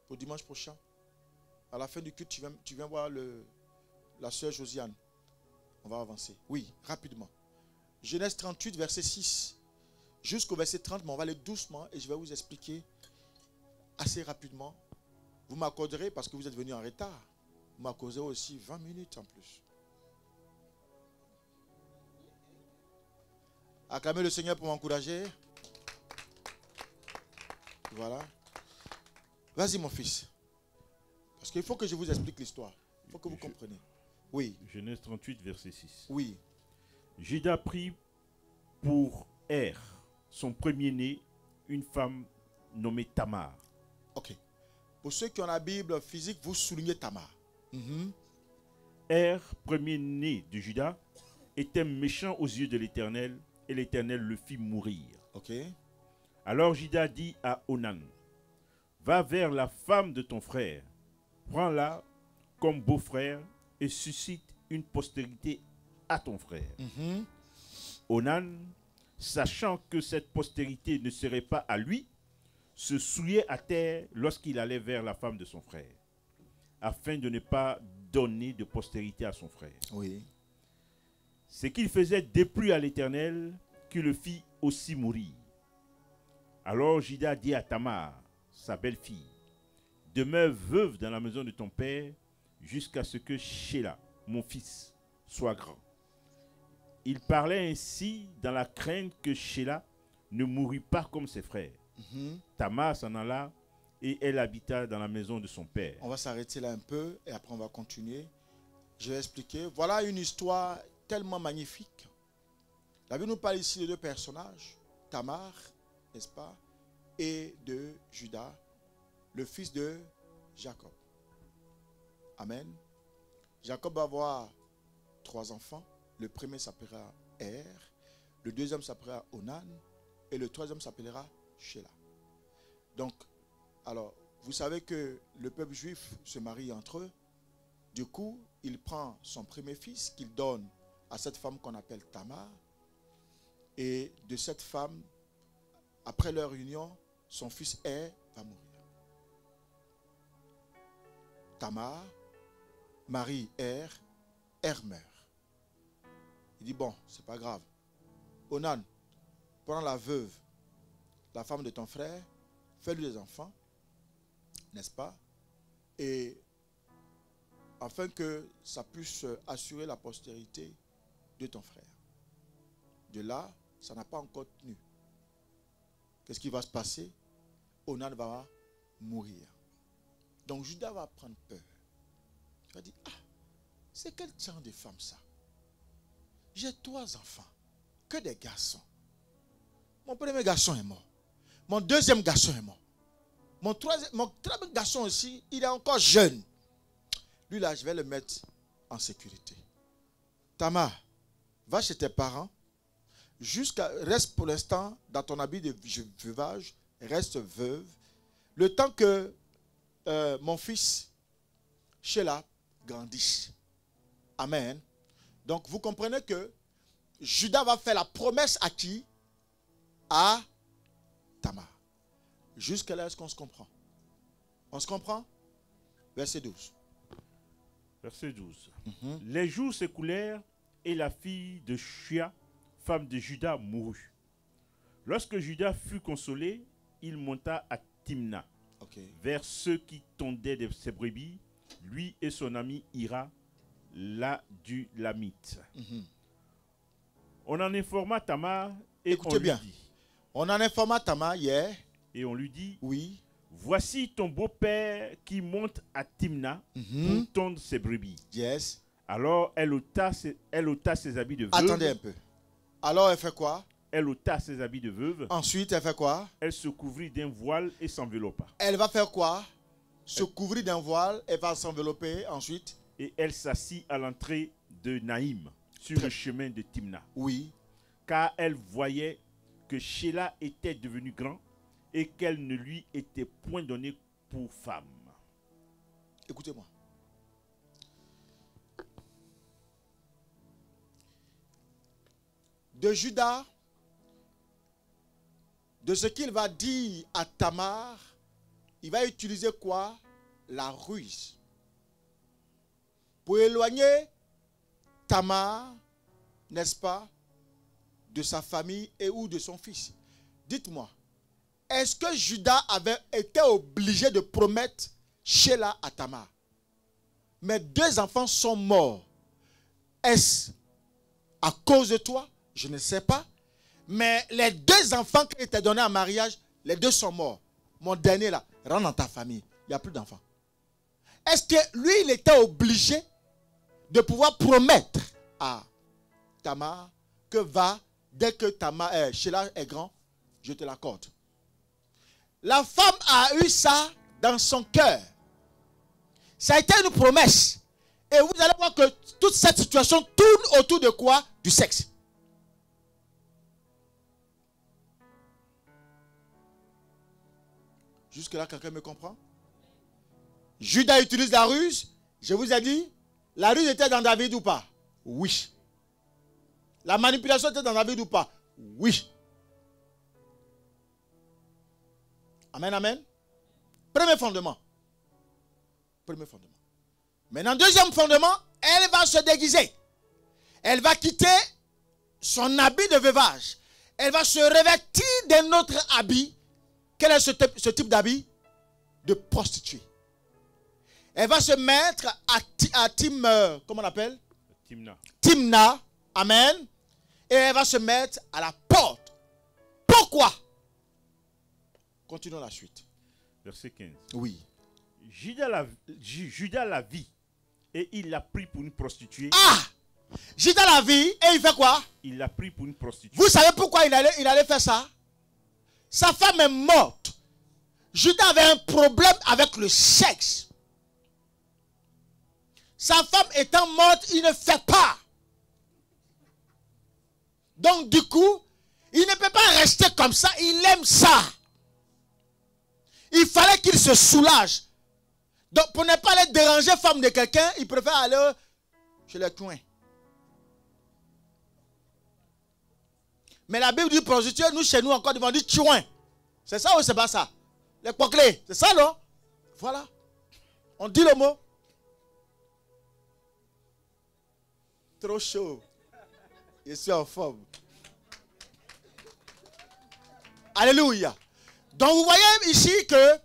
Pour dimanche prochain. À la fin du culte, tu viens voir la sœur Josiane. On va avancer. Oui, rapidement. Genèse 38, verset 6. Jusqu'au verset 30, mais on va aller doucement et je vais vous expliquer assez rapidement. Vous m'accorderez, parce que vous êtes venu en retard, vous m'accorderez aussi 20 minutes en plus. Acclamez le Seigneur pour m'encourager. Voilà. Vas-y mon fils. Parce qu'il faut que je vous explique l'histoire. Il faut que vous compreniez. Oui. Genèse 38, verset 6. Oui. Judas prit pour Er, son premier-né, une femme nommée Tamar. Ok. Pour ceux qui ont la Bible physique, vous soulignez Tamar. Er, premier-né de Judas, était méchant aux yeux de l'Éternel, et l'Éternel le fit mourir. Ok. Alors Judas dit à Onan, va vers la femme de ton frère, prends-la comme beau-frère et suscite une postérité à ton frère. Onan, sachant que cette postérité ne serait pas à lui, se souillait à terre lorsqu'il allait vers la femme de son frère, afin de ne pas donner de postérité à son frère. Oui. Ce qu'il faisait déplut à l'Éternel, qui le fit aussi mourir. Alors Judas dit à Tamar, sa belle-fille, demeure veuve dans la maison de ton père, jusqu'à ce que Sheila, mon fils, soit grand. Il parlait ainsi dans la crainte que Sheila ne mourût pas comme ses frères. Tamar s'en alla et elle habita dans la maison de son père. On va s'arrêter là un peu et après on va continuer. Je vais expliquer. Voilà une histoire tellement magnifique. La Bible nous parle ici de deux personnages, Tamar, n'est-ce pas, et de Judas, le fils de Jacob. Amen. Jacob va avoir 3 enfants. Le premier s'appellera Er, le deuxième s'appellera Onan et le troisième s'appellera Shelah. Donc, alors, vous savez que le peuple juif se marie entre eux. Du coup, il prend son premier fils qu'il donne à cette femme qu'on appelle Tamar. Et de cette femme, après leur union, son fils Er va mourir. Tamar marie Er meurt. Il dit, bon, c'est pas grave. Onan, prends la veuve, la femme de ton frère, fais-lui des enfants, n'est-ce pas? Et afin que ça puisse assurer la postérité de ton frère. De là, ça n'a pas encore tenu. Qu'est-ce qui va se passer? Onan va mourir. Donc Judas va prendre peur. Il va dire, ah, c'est quel genre de femme ça? J'ai 3 enfants, que des garçons. Mon premier garçon est mort. Mon deuxième garçon est mort. Mon troisième garçon aussi, il est encore jeune. Lui là, je vais le mettre en sécurité. Tamar, va chez tes parents. Reste pour l'instant dans ton habit de veuvage. Reste veuve. Le temps que mon fils, Shelah, grandisse. Amen. Donc vous comprenez que Judas va faire la promesse à qui? À Tamar. Jusqu'à là, est-ce qu'on se comprend? On se comprend? Verset 12. Verset 12. Les jours s'écoulèrent et la fille de Shua, femme de Judas, mourut. Lorsque Judas fut consolé, il monta à Timna, vers ceux qui tondaient de ses brebis, lui et son ami Ira, là du Lamite. On en informa Tamar et écoutez on lui bien. dit. On en informa Tamar hier. Et on lui dit, oui. Voici ton beau-père qui monte à Timna pour tondre ses brebis. Yes. Alors elle ôta ses habits de veuve. Attendez un peu. Alors elle fait quoi? Elle ôta ses habits de veuve. Ensuite elle fait quoi? Elle se couvrit d'un voile et s'enveloppa. Elle va faire quoi? Se couvrir d'un voile, elle va s'envelopper ensuite. Et elle s'assit à l'entrée de Naïm, sur le chemin de Timna. Oui. Car elle voyait que Shelah était devenu grand et qu'elle ne lui était point donnée pour femme. Écoutez-moi. De Judas, de ce qu'il va dire à Tamar, il va utiliser quoi? La ruse. Pour éloigner Tamar, n'est-ce pas, de sa famille et ou de son fils. Dites-moi, est-ce que Judas avait été obligé de promettre Shelah à Tamar? Mes 2 enfants sont morts. Est-ce à cause de toi? Je ne sais pas. Mais les 2 enfants qui étaient donnés en mariage, les 2 sont morts. Mon dernier là, rentre dans ta famille. Il n'y a plus d'enfants. Est-ce que lui, il était obligé de pouvoir promettre à Tamar que dès que Shelah est grand, je te l'accorde. La femme a eu ça dans son cœur. Ça a été une promesse. Et vous allez voir que toute cette situation tourne autour de quoi? Du sexe. Jusque-là, quelqu'un me comprend? Judas utilise la ruse. Je vous ai dit, la ruse était dans David ou pas? Oui. La manipulation était dans David ou pas? Oui. Amen, amen. Premier fondement. Premier fondement. Maintenant, deuxième fondement, elle va se déguiser. Elle va quitter son habit de veuvage. Elle va se revêtir d'un autre habit. Quel est ce type d'habit? De prostituée. Elle va se mettre à comment on appelle? Timna. Timna. Amen. Et elle va se mettre à la porte. Pourquoi? Continuons la suite. Verset 15. Oui. Judas la vit et il l'a pris pour une prostituée. Ah! Judas la vit et il fait quoi? Il l'a pris pour une prostituée. Vous savez pourquoi il allait faire ça? Sa femme est morte. Judas avait un problème avec le sexe. Sa femme étant morte, il ne fait pas. Donc du coup, il ne peut pas rester comme ça. Il aime ça. Il fallait qu'il se soulage. Donc pour ne pas aller déranger la femme de quelqu'un, il préfère aller chez les coins. Mais la Bible dit prostituée, nous chez nous encore devant dit chouin. C'est ça ou c'est pas ça? Les poclés, c'est ça non? Voilà. On dit le mot. Trop chaud. Je suis en forme. Alléluia. Donc vous voyez ici que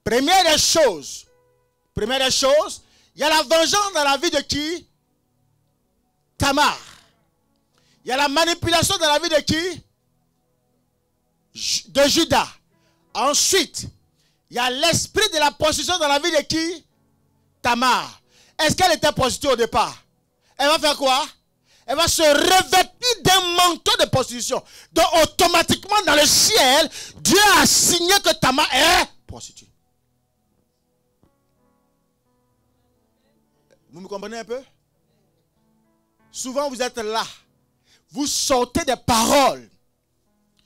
première des choses, il y a la vengeance dans la vie de qui? Tamar. Il y a la manipulation dans la vie de qui? De Judas. Ensuite, il y a l'esprit de la prostitution dans la vie de qui? Tamar. Est-ce qu'elle était prostituée au départ? Elle va faire quoi? Elle va se revêtir d'un manteau de prostitution. Donc automatiquement dans le ciel, Dieu a signé que Tamar est prostituée. Vous me comprenez un peu? Souvent vous êtes là. Vous sortez des paroles.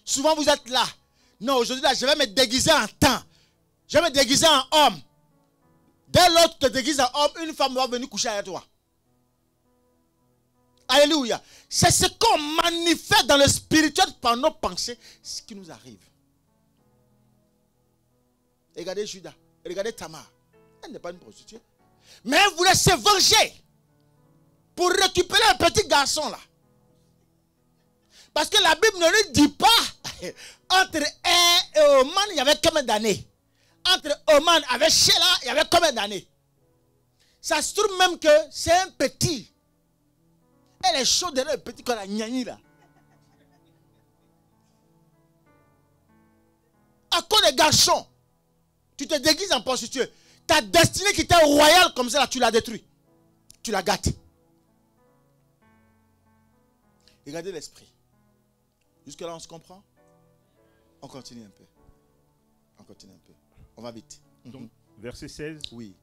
Souvent vous êtes là. Non, aujourd'hui là, je vais me déguiser en temps. Je vais me déguiser en homme. Dès lors que tu te déguises en homme, une femme va venir coucher avec toi. Alléluia. C'est ce qu'on manifeste dans le spirituel par nos pensées, ce qui nous arrive. Regardez Judas, regardez Tamar. Elle n'est pas une prostituée. Mais elle voulait se venger pour récupérer un petit garçon là. Parce que la Bible ne lui dit pas entre et Oman, il y avait combien d'années? Entre Oman avec Sheila, il y avait combien d'années? Ça se trouve même que c'est un petit. Elle est chaude derrière le petit qu'on a gnagni là. À cause des garçons, tu te déguises en prostituée. Ta destinée qui était royale comme ça là, tu l'as détruite. Tu l'as gâtée. Regardez l'esprit. Jusque là on se comprend? On continue un peu. On continue un peu. On va vite. Donc, verset 16. Oui.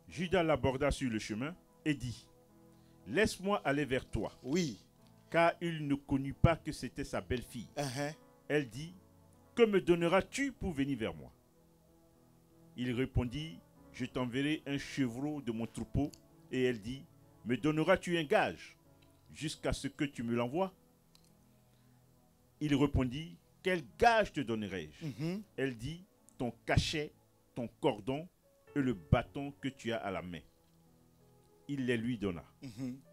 Judas l'aborda sur le chemin et dit: laisse-moi aller vers toi. Oui. Car il ne connut pas que c'était sa belle-fille. Elle dit: que me donneras-tu pour venir vers moi? Il répondit: je t'enverrai un chevreau de mon troupeau. Et elle dit: me donneras-tu un gage jusqu'à ce que tu me l'envoies? Il répondit: quel gage te donnerai-je? Elle dit: ton cachet, ton cordon et le bâton que tu as à la main. Il les lui donna.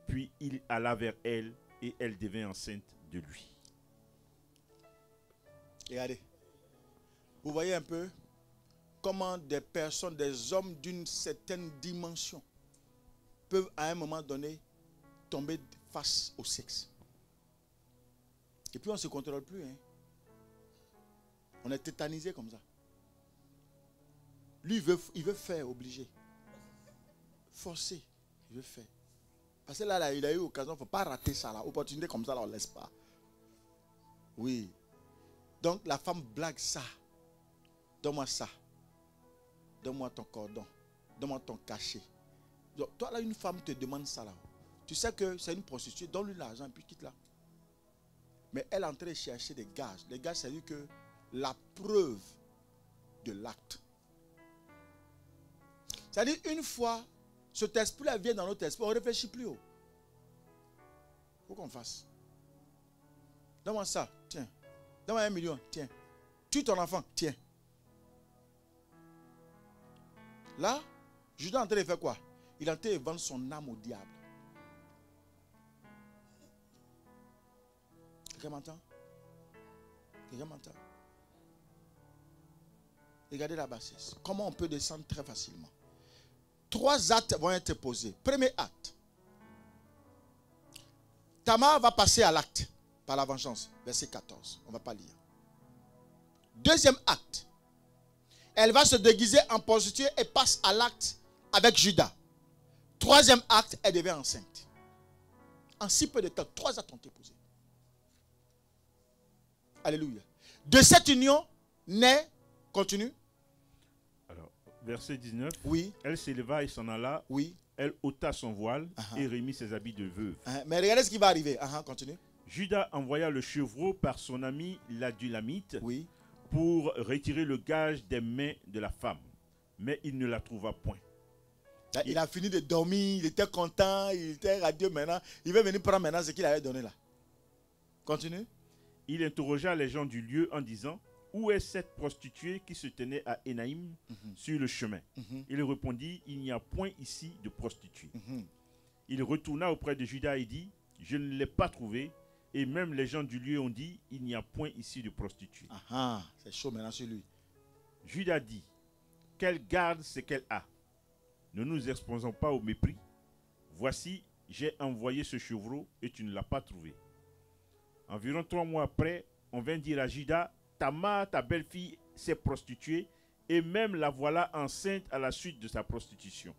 Puis il alla vers elle et elle devint enceinte de lui. Regardez. Vous voyez un peu comment des personnes, des hommes d'une certaine dimension peuvent à un moment donné tomber face au sexe. Et puis on ne se contrôle plus. Hein. On est tétanisé comme ça. Lui, il veut faire, obligé. Forcer, il veut faire. Parce que là, il a eu l'occasion, il ne faut pas rater ça. Là. Opportunité comme ça, là, on ne laisse pas. Oui. Donc la femme blague ça. Donne-moi ça. Donne-moi ton cordon. Donne-moi ton cachet. Donc, toi, là, une femme te demande ça. Là. Tu sais que c'est une prostituée. Donne-lui l'argent et puis quitte-la. Mais elle est en train de chercher des gages. Les gages, c'est-à-dire que la preuve de l'acte. C'est-à-dire, une fois, cet esprit-là vient dans notre esprit, on ne réfléchit plus. Il faut qu'on fasse. Donne-moi ça, tiens. Donne-moi 1 million, tiens. Tue ton enfant, tiens. Là, Judas est en train de faire quoi? Il est en train de vendre son âme au diable. Quelqu'un m'entend? Quelqu'un m'entend? Regardez la bassesse. Comment on peut descendre très facilement? 3 actes vont être posés. Premier acte. Tamar va passer à l'acte par la vengeance. Verset 14. On ne va pas lire. Deuxième acte. Elle va se déguiser en prostituée et passe à l'acte avec Judas. Troisième acte, elle devient enceinte. En si peu de temps, 3 actes ont été posés. Alléluia. De cette union naît, continue. Alors, verset 19. Oui. Elle s'éleva et s'en alla. Oui. Elle ôta son voile et remit ses habits de veuve. Mais regardez ce qui va arriver. Continue. Judas envoya le chevreau par son ami l'Adulamite Oui. pour retirer le gage des mains de la femme. Mais il ne la trouva point. Il a fini de dormir, il était content, il était radieux maintenant. Il veut venir prendre maintenant ce qu'il avait donné là. Continue. Il interrogea les gens du lieu en disant: où est cette prostituée qui se tenait à Énaïm sur le chemin? Il répondit: il n'y a point ici de prostituée. Il retourna auprès de Judas et dit: je ne l'ai pas trouvée. Et même les gens du lieu ont dit: il n'y a point ici de prostituée. C'est chaud maintenant sur lui. Judas dit: quelle garde c'est qu'elle a? Ne nous exposons pas au mépris. Voici, j'ai envoyé ce chevreau et tu ne l'as pas trouvé. Environ 3 mois après, on vint dire à Judas: Tamar, ta belle-fille, s'est prostituée et même la voilà enceinte à la suite de sa prostitution.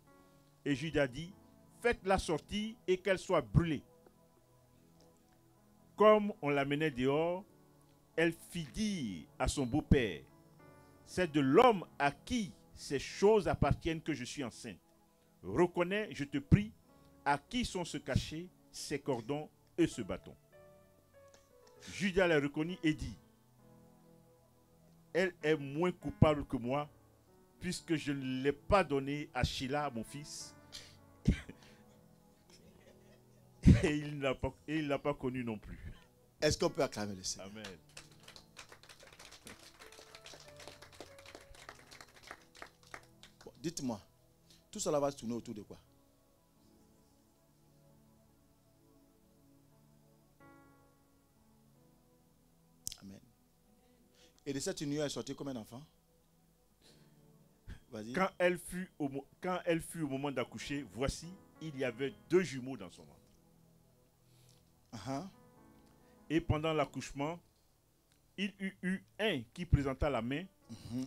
Et Judas dit: faites-la sortir et qu'elle soit brûlée. Comme on la menait dehors, elle fit dire à son beau-père: c'est de l'homme à qui ces choses appartiennent que je suis enceinte. Reconnais, je te prie, à qui sont ce cachets, ces cordons et ce bâton. Judas la reconnut et dit: elle est moins coupable que moi, puisque je ne l'ai pas donnée à Sheila, mon fils. Et il ne l'a pas connu non plus. Est-ce qu'on peut acclamer le Seigneur? Amen. Bon, dites-moi, tout cela va se tourner autour de quoi? Amen. Et de cette union est sorti combien d'enfants? Vas-y. Quand elle fut au moment d'accoucher, voici, il y avait 2 jumeaux dans son ventre. Et pendant l'accouchement, il y eut un qui présenta la main.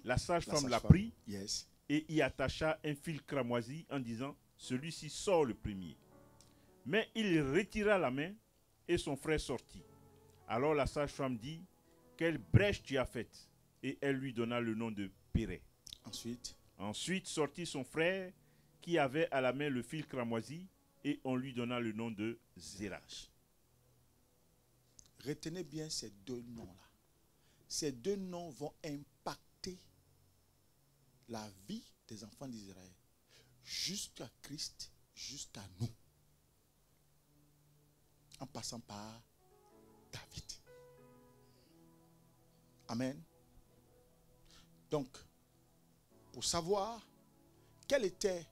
La sage-femme la prit et y attacha un fil cramoisi en disant: celui-ci sort le premier. Mais il retira la main et son frère sortit. Alors la sage-femme dit: quelle brèche tu as faite? Et elle lui donna le nom de Pérez. Ensuite sortit son frère qui avait à la main le fil cramoisi et on lui donna le nom de Zérach. Retenez bien ces 2 noms-là. Ces 2 noms vont impacter la vie des enfants d'Israël jusqu'à Christ, jusqu'à nous, en passant par David. Amen. Donc, pour savoir quelle était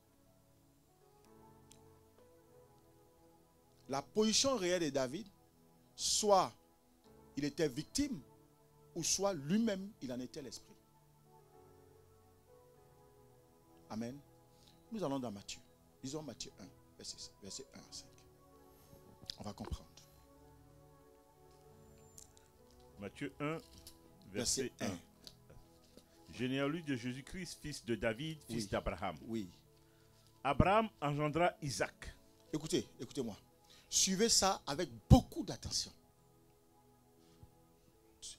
la position réelle de David, soit il était victime, ou soit lui-même, il en était l'esprit. Amen. Nous allons dans Matthieu. Lisons Matthieu 1, verset 1 à 5. On va comprendre. Matthieu 1, verset 1. Généalogie de Jésus-Christ, fils de David, fils d'Abraham. Oui. Abraham engendra Isaac. Écoutez-moi. Suivez ça avec beaucoup d'attention.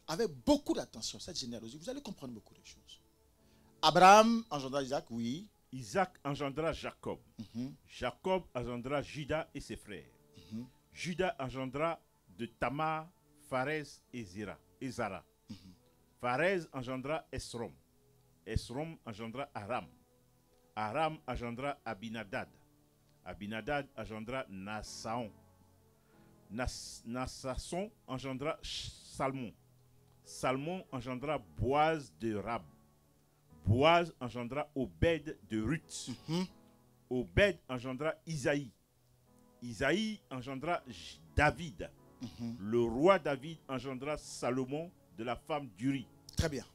Avec beaucoup d'attention, cette généalogie, vous allez comprendre beaucoup de choses. Abraham engendra Isaac, oui. Isaac engendra Jacob. Jacob engendra Judas et ses frères. Judas engendra de Tamar, Pharez et Zara. Pharez engendra Esrom. Esrom engendra Aram. Aram engendra Abinadad. Abinadad engendra Naasson. Naasson engendra Salmon. Salmon engendra Boaz de Rab. Boaz engendra Obed de Ruth. Obed engendra Isaïe. Isaïe engendra David. Le roi David engendra Salomon de la femme d'Uri. Très bien.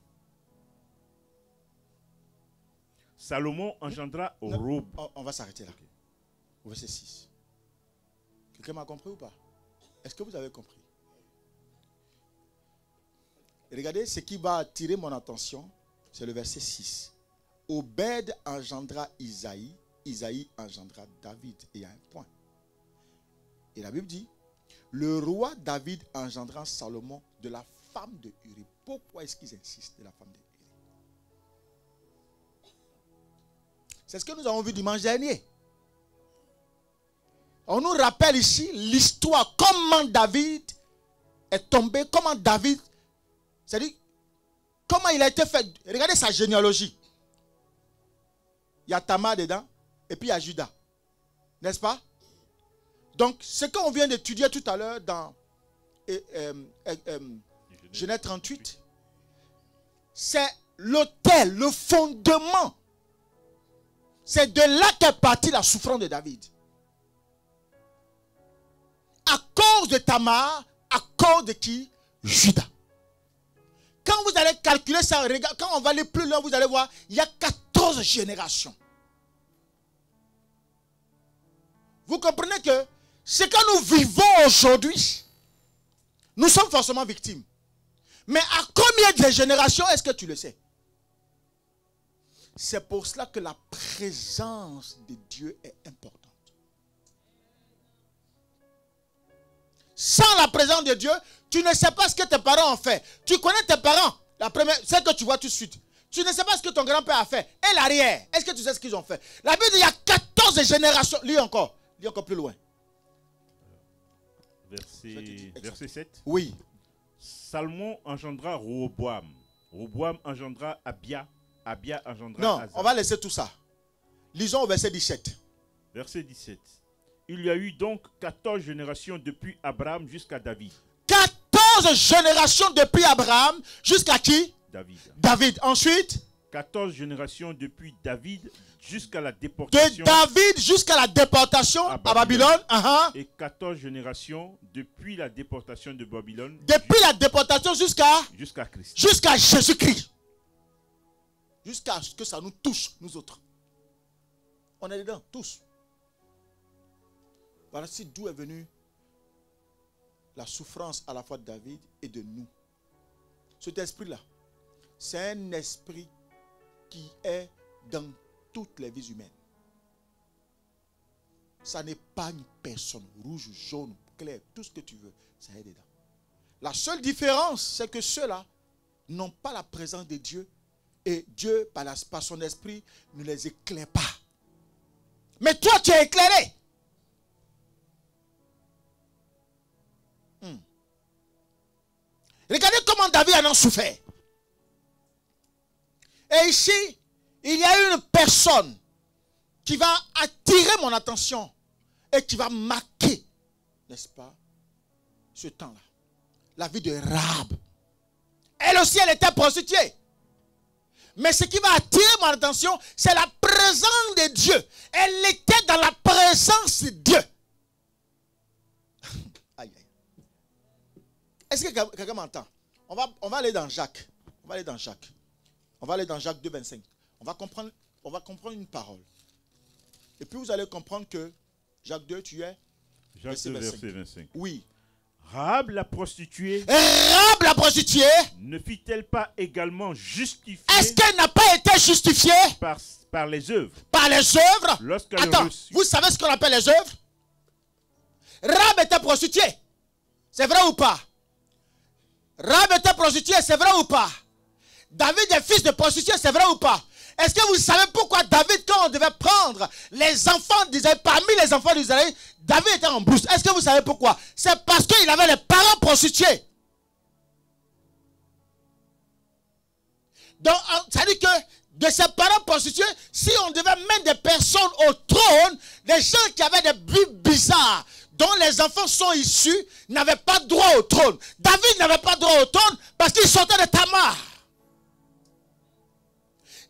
Salomon engendra Rob. On va s'arrêter là. Okay. Verset 6. Quelqu'un m'a compris ou pas? Est-ce que vous avez compris? Et regardez, ce qui va attirer mon attention, c'est le verset 6. Obed engendra Isaïe, Isaïe engendra David. Et il y a un point. Et la Bible dit, le roi David engendra Salomon de la femme de Uri. Pourquoi est-ce qu'ils insistent de la femme de Uri? C'est ce que nous avons vu dimanche dernier. On nous rappelle ici l'histoire, comment David est tombé, comment David, c'est-à-dire, comment il a été fait. Regardez sa généalogie. Il y a Tamar dedans, et puis il y a Judas. N'est-ce pas? Donc, ce qu'on vient d'étudier tout à l'heure dans Genèse 38, c'est l'autel, le fondement. C'est de là qu'est partie la souffrance de David. À cause de Tamar, à cause de qui? Judas. Quand vous allez calculer ça, quand on va aller plus loin, vous allez voir, il y a 14 générations. Vous comprenez que ce que nous vivons aujourd'hui, nous sommes forcément victimes. Mais à combien de générations est-ce que tu le sais? C'est pour cela que la présence de Dieu est importante. Sans la présence de Dieu, tu ne sais pas ce que tes parents ont fait. Tu connais tes parents, la première, c'est que tu vois tout de suite. Tu ne sais pas ce que ton grand-père a fait. Et l'arrière, est-ce que tu sais ce qu'ils ont fait? La Bible dit il y a 14 générations. Lis encore plus loin. Verset 7. Oui. Salomon engendra Roboam. Roboam engendra Abia. Abia engendra Non, Asa. on va laisser tout ça. Lisons au verset 17. Verset 17. Il y a eu donc 14 générations depuis Abraham jusqu'à David. 14 générations depuis Abraham jusqu'à qui? David. David. Ensuite? 14 générations depuis David jusqu'à la De déportation. David jusqu'à la déportation à Babylone. Et 14 générations depuis la déportation de Babylone. Depuis la déportation jusqu'à Christ. Jusqu'à Jésus-Christ. Jusqu'à ce que ça nous touche, nous autres. On est dedans, tous. Voilà d'où est venue la souffrance à la fois de David et de nous. Cet esprit-là, c'est un esprit qui est dans toutes les vies humaines. Ça n'est pas une personne, rouge, jaune, clair, tout ce que tu veux, ça est dedans. La seule différence, c'est que ceux-là n'ont pas la présence de Dieu et Dieu, par son esprit, ne les éclaire pas. Mais toi, tu es éclairé. Regardez comment David en a souffert. Et ici, il y a une personne qui va attirer mon attention et qui va marquer, n'est-ce pas, ce temps-là. La vie de Rahab. Elle aussi, elle était prostituée. Mais ce qui va attirer mon attention, c'est la présence de Dieu. Elle était dans la présence de Dieu. Aïe, aïe. Est-ce que quelqu'un m'entend? On va aller dans Jacques. On va aller dans Jacques. On va aller dans Jacques 2, 25. On va comprendre une parole. Et puis vous allez comprendre que Jacques 2, tu es Jacques 2, verset 25. Oui. Rahab la prostituée. Rahab la prostituée. Ne fit-elle pas également justifiée? Est-ce qu'elle n'a pas été justifiée par les œuvres? Par les œuvres. Attends, vous savez ce qu'on appelle les œuvres? Rahab était prostituée. C'est vrai ou pas? Rahab était prostituée, c'est vrai ou pas? David est fils de prostituée, c'est vrai ou pas? Est-ce que vous savez pourquoi David, quand on devait prendre les enfants d'Israël, parmi les enfants d'Israël, David était en brousse? Est-ce que vous savez pourquoi? C'est parce qu'il avait les parents prostitués. Donc, ça dit que de ses parents prostitués, si on devait mettre des personnes au trône, des gens qui avaient des buts bizarres, dont les enfants sont issus, n'avaient pas droit au trône. David n'avait pas droit au trône parce qu'il sortait de Tamar.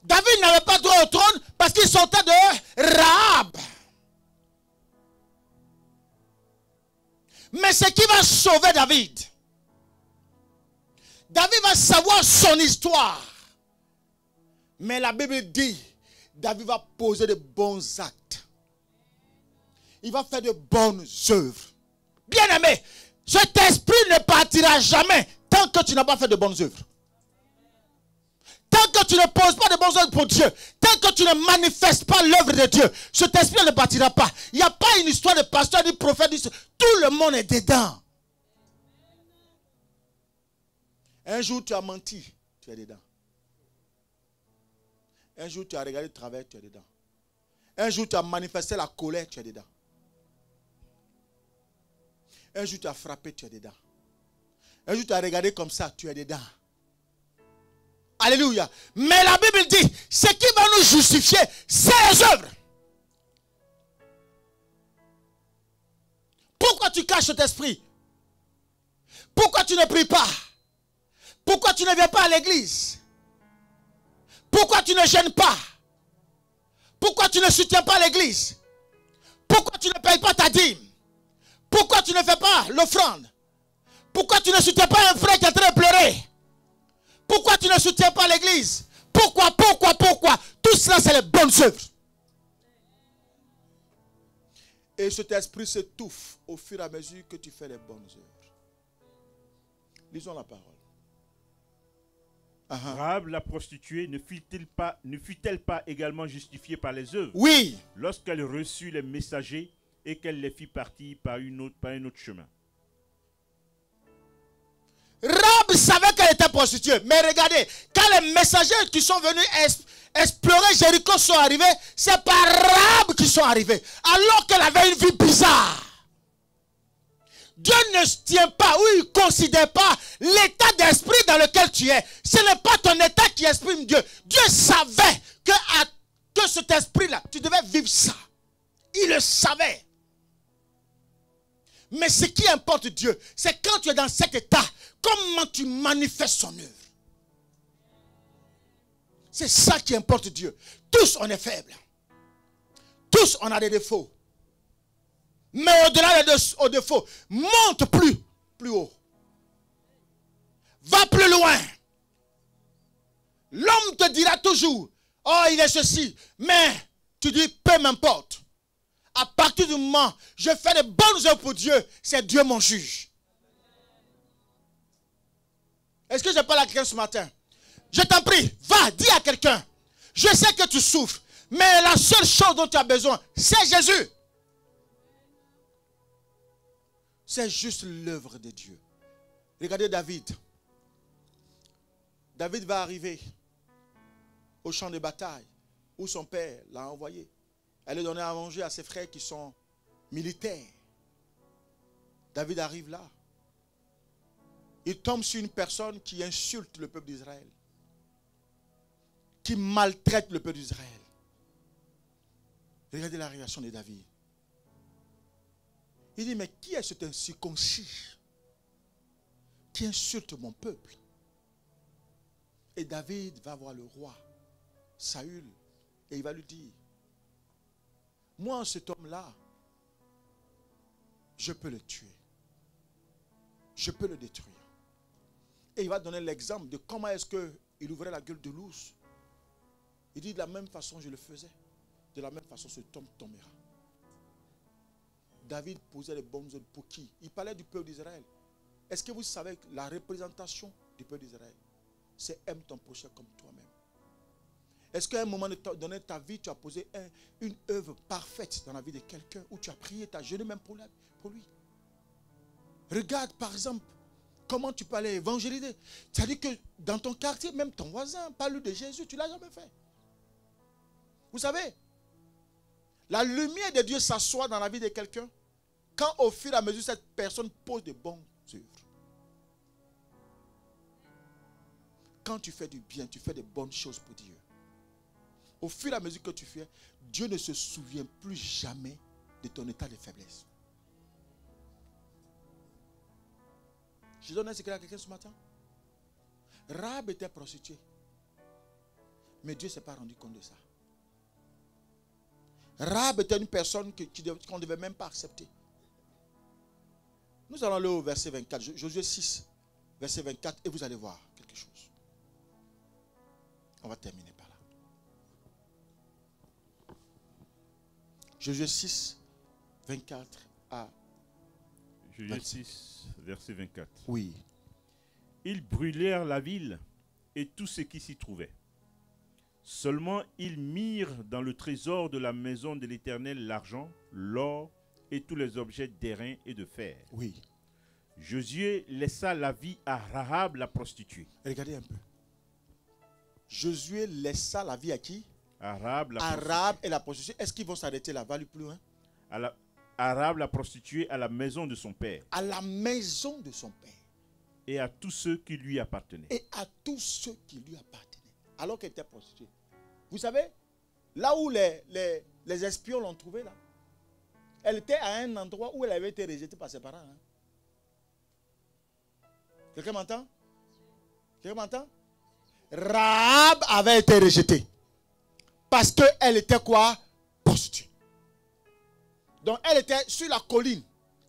David n'avait pas droit au trône parce qu'il sortait de Rahab. Mais ce qui va sauver David, David va savoir son histoire. Mais la Bible dit, David va poser de bons actes. Il va faire de bonnes œuvres. Bien aimé, cet esprit ne partira jamais tant que tu n'as pas fait de bonnes œuvres. Tant que que tu ne poses pas de bons œuvres pour Dieu, tant que tu ne manifestes pas l'œuvre de Dieu, cet esprit ne bâtira pas. Il n'y a pas une histoire de pasteur, de prophète, tout le monde est dedans. Un jour tu as menti, tu es dedans. Un jour tu as regardé de travers, tu es dedans. Un jour tu as manifesté la colère, tu es dedans. Un jour tu as frappé, tu es dedans. Un jour tu as regardé comme ça, tu es dedans. Alléluia. Mais la Bible dit, ce qui va nous justifier, c'est les œuvres. Pourquoi tu caches cet esprit? Pourquoi tu ne pries pas? Pourquoi tu ne viens pas à l'église? Pourquoi tu ne gênes pas? Pourquoi tu ne soutiens pas l'église? Pourquoi tu ne payes pas ta dîme? Pourquoi tu ne fais pas l'offrande? Pourquoi tu ne soutiens pas un frère qui est en train de pleurer? Pourquoi tu ne soutiens pas l'église? Pourquoi? Tout cela, c'est les bonnes œuvres. Et cet esprit s'étouffe au fur et à mesure que tu fais les bonnes œuvres. Lisons la parole. Rahab la prostituée ne fut-elle pas également justifiée par les œuvres? Oui. Lorsqu'elle reçut les messagers et qu'elle les fit partir par un autre chemin. Rahab savait qu'elle était prostituée. Mais regardez, quand les messagers qui sont venus explorer Jéricho sont arrivés, c'est par Rahab qu'ils sont arrivés. Alors qu'elle avait une vie bizarre. Dieu ne tient pas ou il ne considère pas l'état d'esprit dans lequel tu es. Ce n'est pas ton état qui exprime Dieu. Dieu savait que cet esprit-là, tu devais vivre ça. Il le savait. Mais ce qui importe Dieu, c'est quand tu es dans cet état, comment tu manifestes son œuvre. C'est ça qui importe Dieu. Tous on est faibles. Tous on a des défauts. Mais au-delà des défauts, monte plus haut. Va plus loin. L'homme te dira toujours, oh il est ceci. Mais tu dis, peu m'importe. À partir du moment où je fais de bonnes œuvres pour Dieu, c'est Dieu mon juge. Est-ce que je parle à quelqu'un ce matin? Je t'en prie, va, dis à quelqu'un. Je sais que tu souffres, mais la seule chose dont tu as besoin, c'est Jésus. C'est juste l'œuvre de Dieu. Regardez David. David va arriver au champ de bataille où son père l'a envoyé. Aller donner à manger à ses frères qui sont militaires. David arrive là. Il tombe sur une personne qui insulte le peuple d'Israël. Qui maltraite le peuple d'Israël. Regardez la réaction de David. Il dit, mais qui est cet incirconcis qui insulte mon peuple? Et David va voir le roi, Saül, et il va lui dire, moi, cet homme-là, je peux le tuer. Je peux le détruire. Et il va donner l'exemple de comment est-ce qu'il ouvrait la gueule de l'ours. Il dit, de la même façon je le faisais, de la même façon cet homme tombera. David posait les bonnes œuvres pour qui? Il parlait du peuple d'Israël. Est-ce que vous savez que la représentation du peuple d'Israël, c'est aime ton prochain comme toi-même? Est-ce qu'à un moment donné de ta vie, tu as posé une œuvre parfaite dans la vie de quelqu'un, où tu as prié, tu as jeûné même pour lui? Regarde par exemple comment tu peux aller évangéliser. C'est-à-dire que dans ton quartier, même ton voisin parle de Jésus, tu ne l'as jamais fait. Vous savez, la lumière de Dieu s'assoit dans la vie de quelqu'un quand au fur et à mesure cette personne pose de bonnes œuvres. Quand tu fais du bien, tu fais de bonnes choses pour Dieu. Au fur et à mesure que tu fais, Dieu ne se souvient plus jamais de ton état de faiblesse. Je donne un secret à quelqu'un ce matin. Rahab était prostituée. Mais Dieu ne s'est pas rendu compte de ça. Rahab était une personne qu'on ne devait même pas accepter. Nous allons aller au verset 24. Josué 6, verset 24. Et vous allez voir quelque chose. On va terminer par là. Josué 6, 24 à Josué 6, verset 24. Oui. Ils brûlèrent la ville et tout ce qui s'y trouvait. Seulement ils mirent dans le trésor de la maison de l'Éternel l'argent, l'or et tous les objets d'airain et de fer. Oui. Josué laissa la vie à Rahab la prostituée. Regardez un peu. Josué laissa la vie à qui? À Rahab la prostituée. Rahab et la prostituée. Est-ce qu'ils vont s'arrêter là? Va aller plus loin. À Rahab la prostituée à la maison de son père. À la maison de son père. Et à tous ceux qui lui appartenaient. Et à tous ceux qui lui appartenaient. Alors qu'elle était prostituée. Vous savez, là où les espions l'ont trouvée, là, elle était à un endroit où elle avait été rejetée par ses parents. Hein. Quelqu'un m'entend? Quelqu'un m'entend? Rahab avait été rejetée. Parce qu'elle était quoi? Prostituée. Donc elle était sur la colline.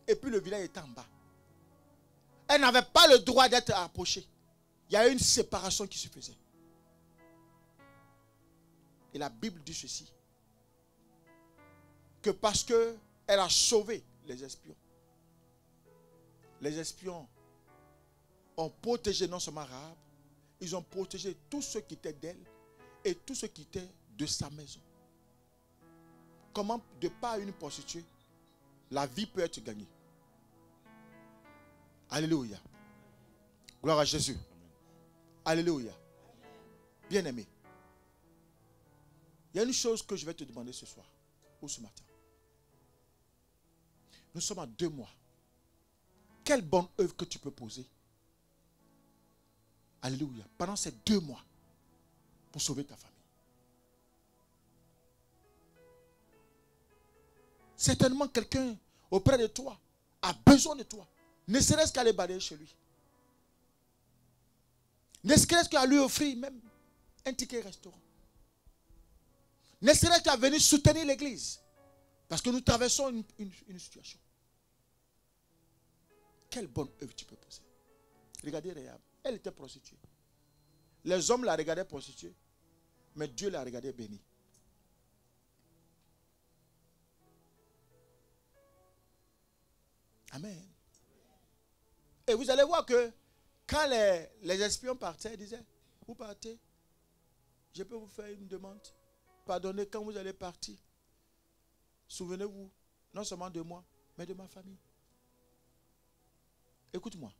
Et puis le village était en bas. Elle n'avait pas le droit d'être approchée. Il y a eu une séparation qui se faisait. Et la Bible dit ceci. Que parce qu'elle a sauvé les espions ont protégé non seulement Rahab, ils ont protégé tous ceux qui étaient d'elle et tous ceux qui étaient de sa maison. Comment, de par une prostituée, la vie peut être gagnée? Alléluia. Gloire à Jésus. Alléluia. Bien-aimé, il y a une chose que je vais te demander ce soir ou ce matin. Nous sommes à 2 mois. Quelle bonne œuvre que tu peux poser? Alléluia. Pendant ces 2 mois pour sauver ta famille. Certainement quelqu'un auprès de toi a besoin de toi. Ne serait-ce qu'aller balayer chez lui. Ne serait-ce qu'à lui offrir même un ticket restaurant. Ne serait-ce qu'à venir soutenir l'église. Parce que nous traversons une situation. Quelle bonne œuvre tu peux poser. Regardez Rahab. Elle était prostituée. Les hommes la regardaient prostituée. Mais Dieu la regardait bénie. Amen. Et vous allez voir que quand les espions partaient, ils disaient, vous partez, je peux vous faire une demande. Pardonnez quand vous allez partir. Souvenez-vous, non seulement de moi, mais de ma famille. Écoute-moi.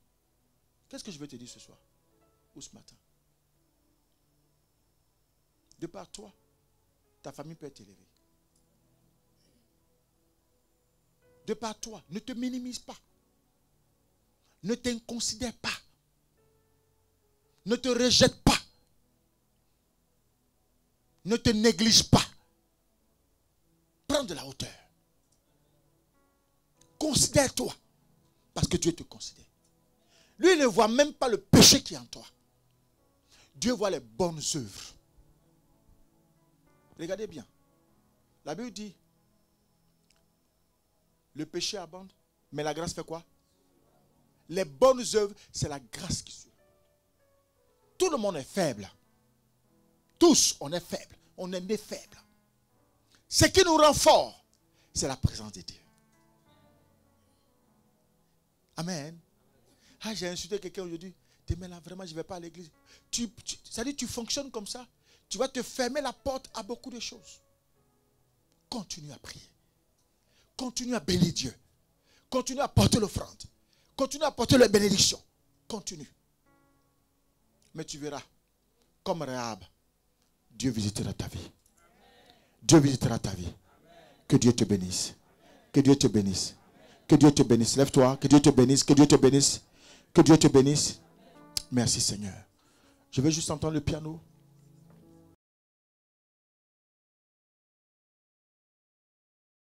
Qu'est-ce que je vais te dire ce soir ou ce matin? De par toi, ta famille peut être élevée. De par toi, ne te minimise pas. Ne t'inconsidère pas. Ne te rejette pas. Ne te néglige pas. Prends de la hauteur. Considère-toi. Parce que Dieu te considère. Lui ne voit même pas le péché qui est en toi. Dieu voit les bonnes œuvres. Regardez bien. La Bible dit, le péché abonde, mais la grâce fait quoi? Les bonnes œuvres, c'est la grâce qui suit. Tout le monde est faible. Tous, on est faible. On est né faible. Ce qui nous rend forts, c'est la présence de Dieu. Amen. Ah, j'ai insulté quelqu'un aujourd'hui. Demain là, vraiment, je ne vais pas à l'église. C'est-à-dire, tu fonctionnes comme ça. Tu vas te fermer la porte à beaucoup de choses. Continue à prier. Continue à bénir Dieu. Continue à porter l'offrande. Continue à porter les bénédictions. Continue. Mais tu verras, comme Rahab, Dieu visitera ta vie. Dieu visitera ta vie. Que Dieu te bénisse. Que Dieu te bénisse. Que Dieu te bénisse. Lève-toi. Que Dieu te bénisse. Que Dieu te bénisse. Que Dieu te bénisse. Merci Seigneur. Je vais juste entendre le piano.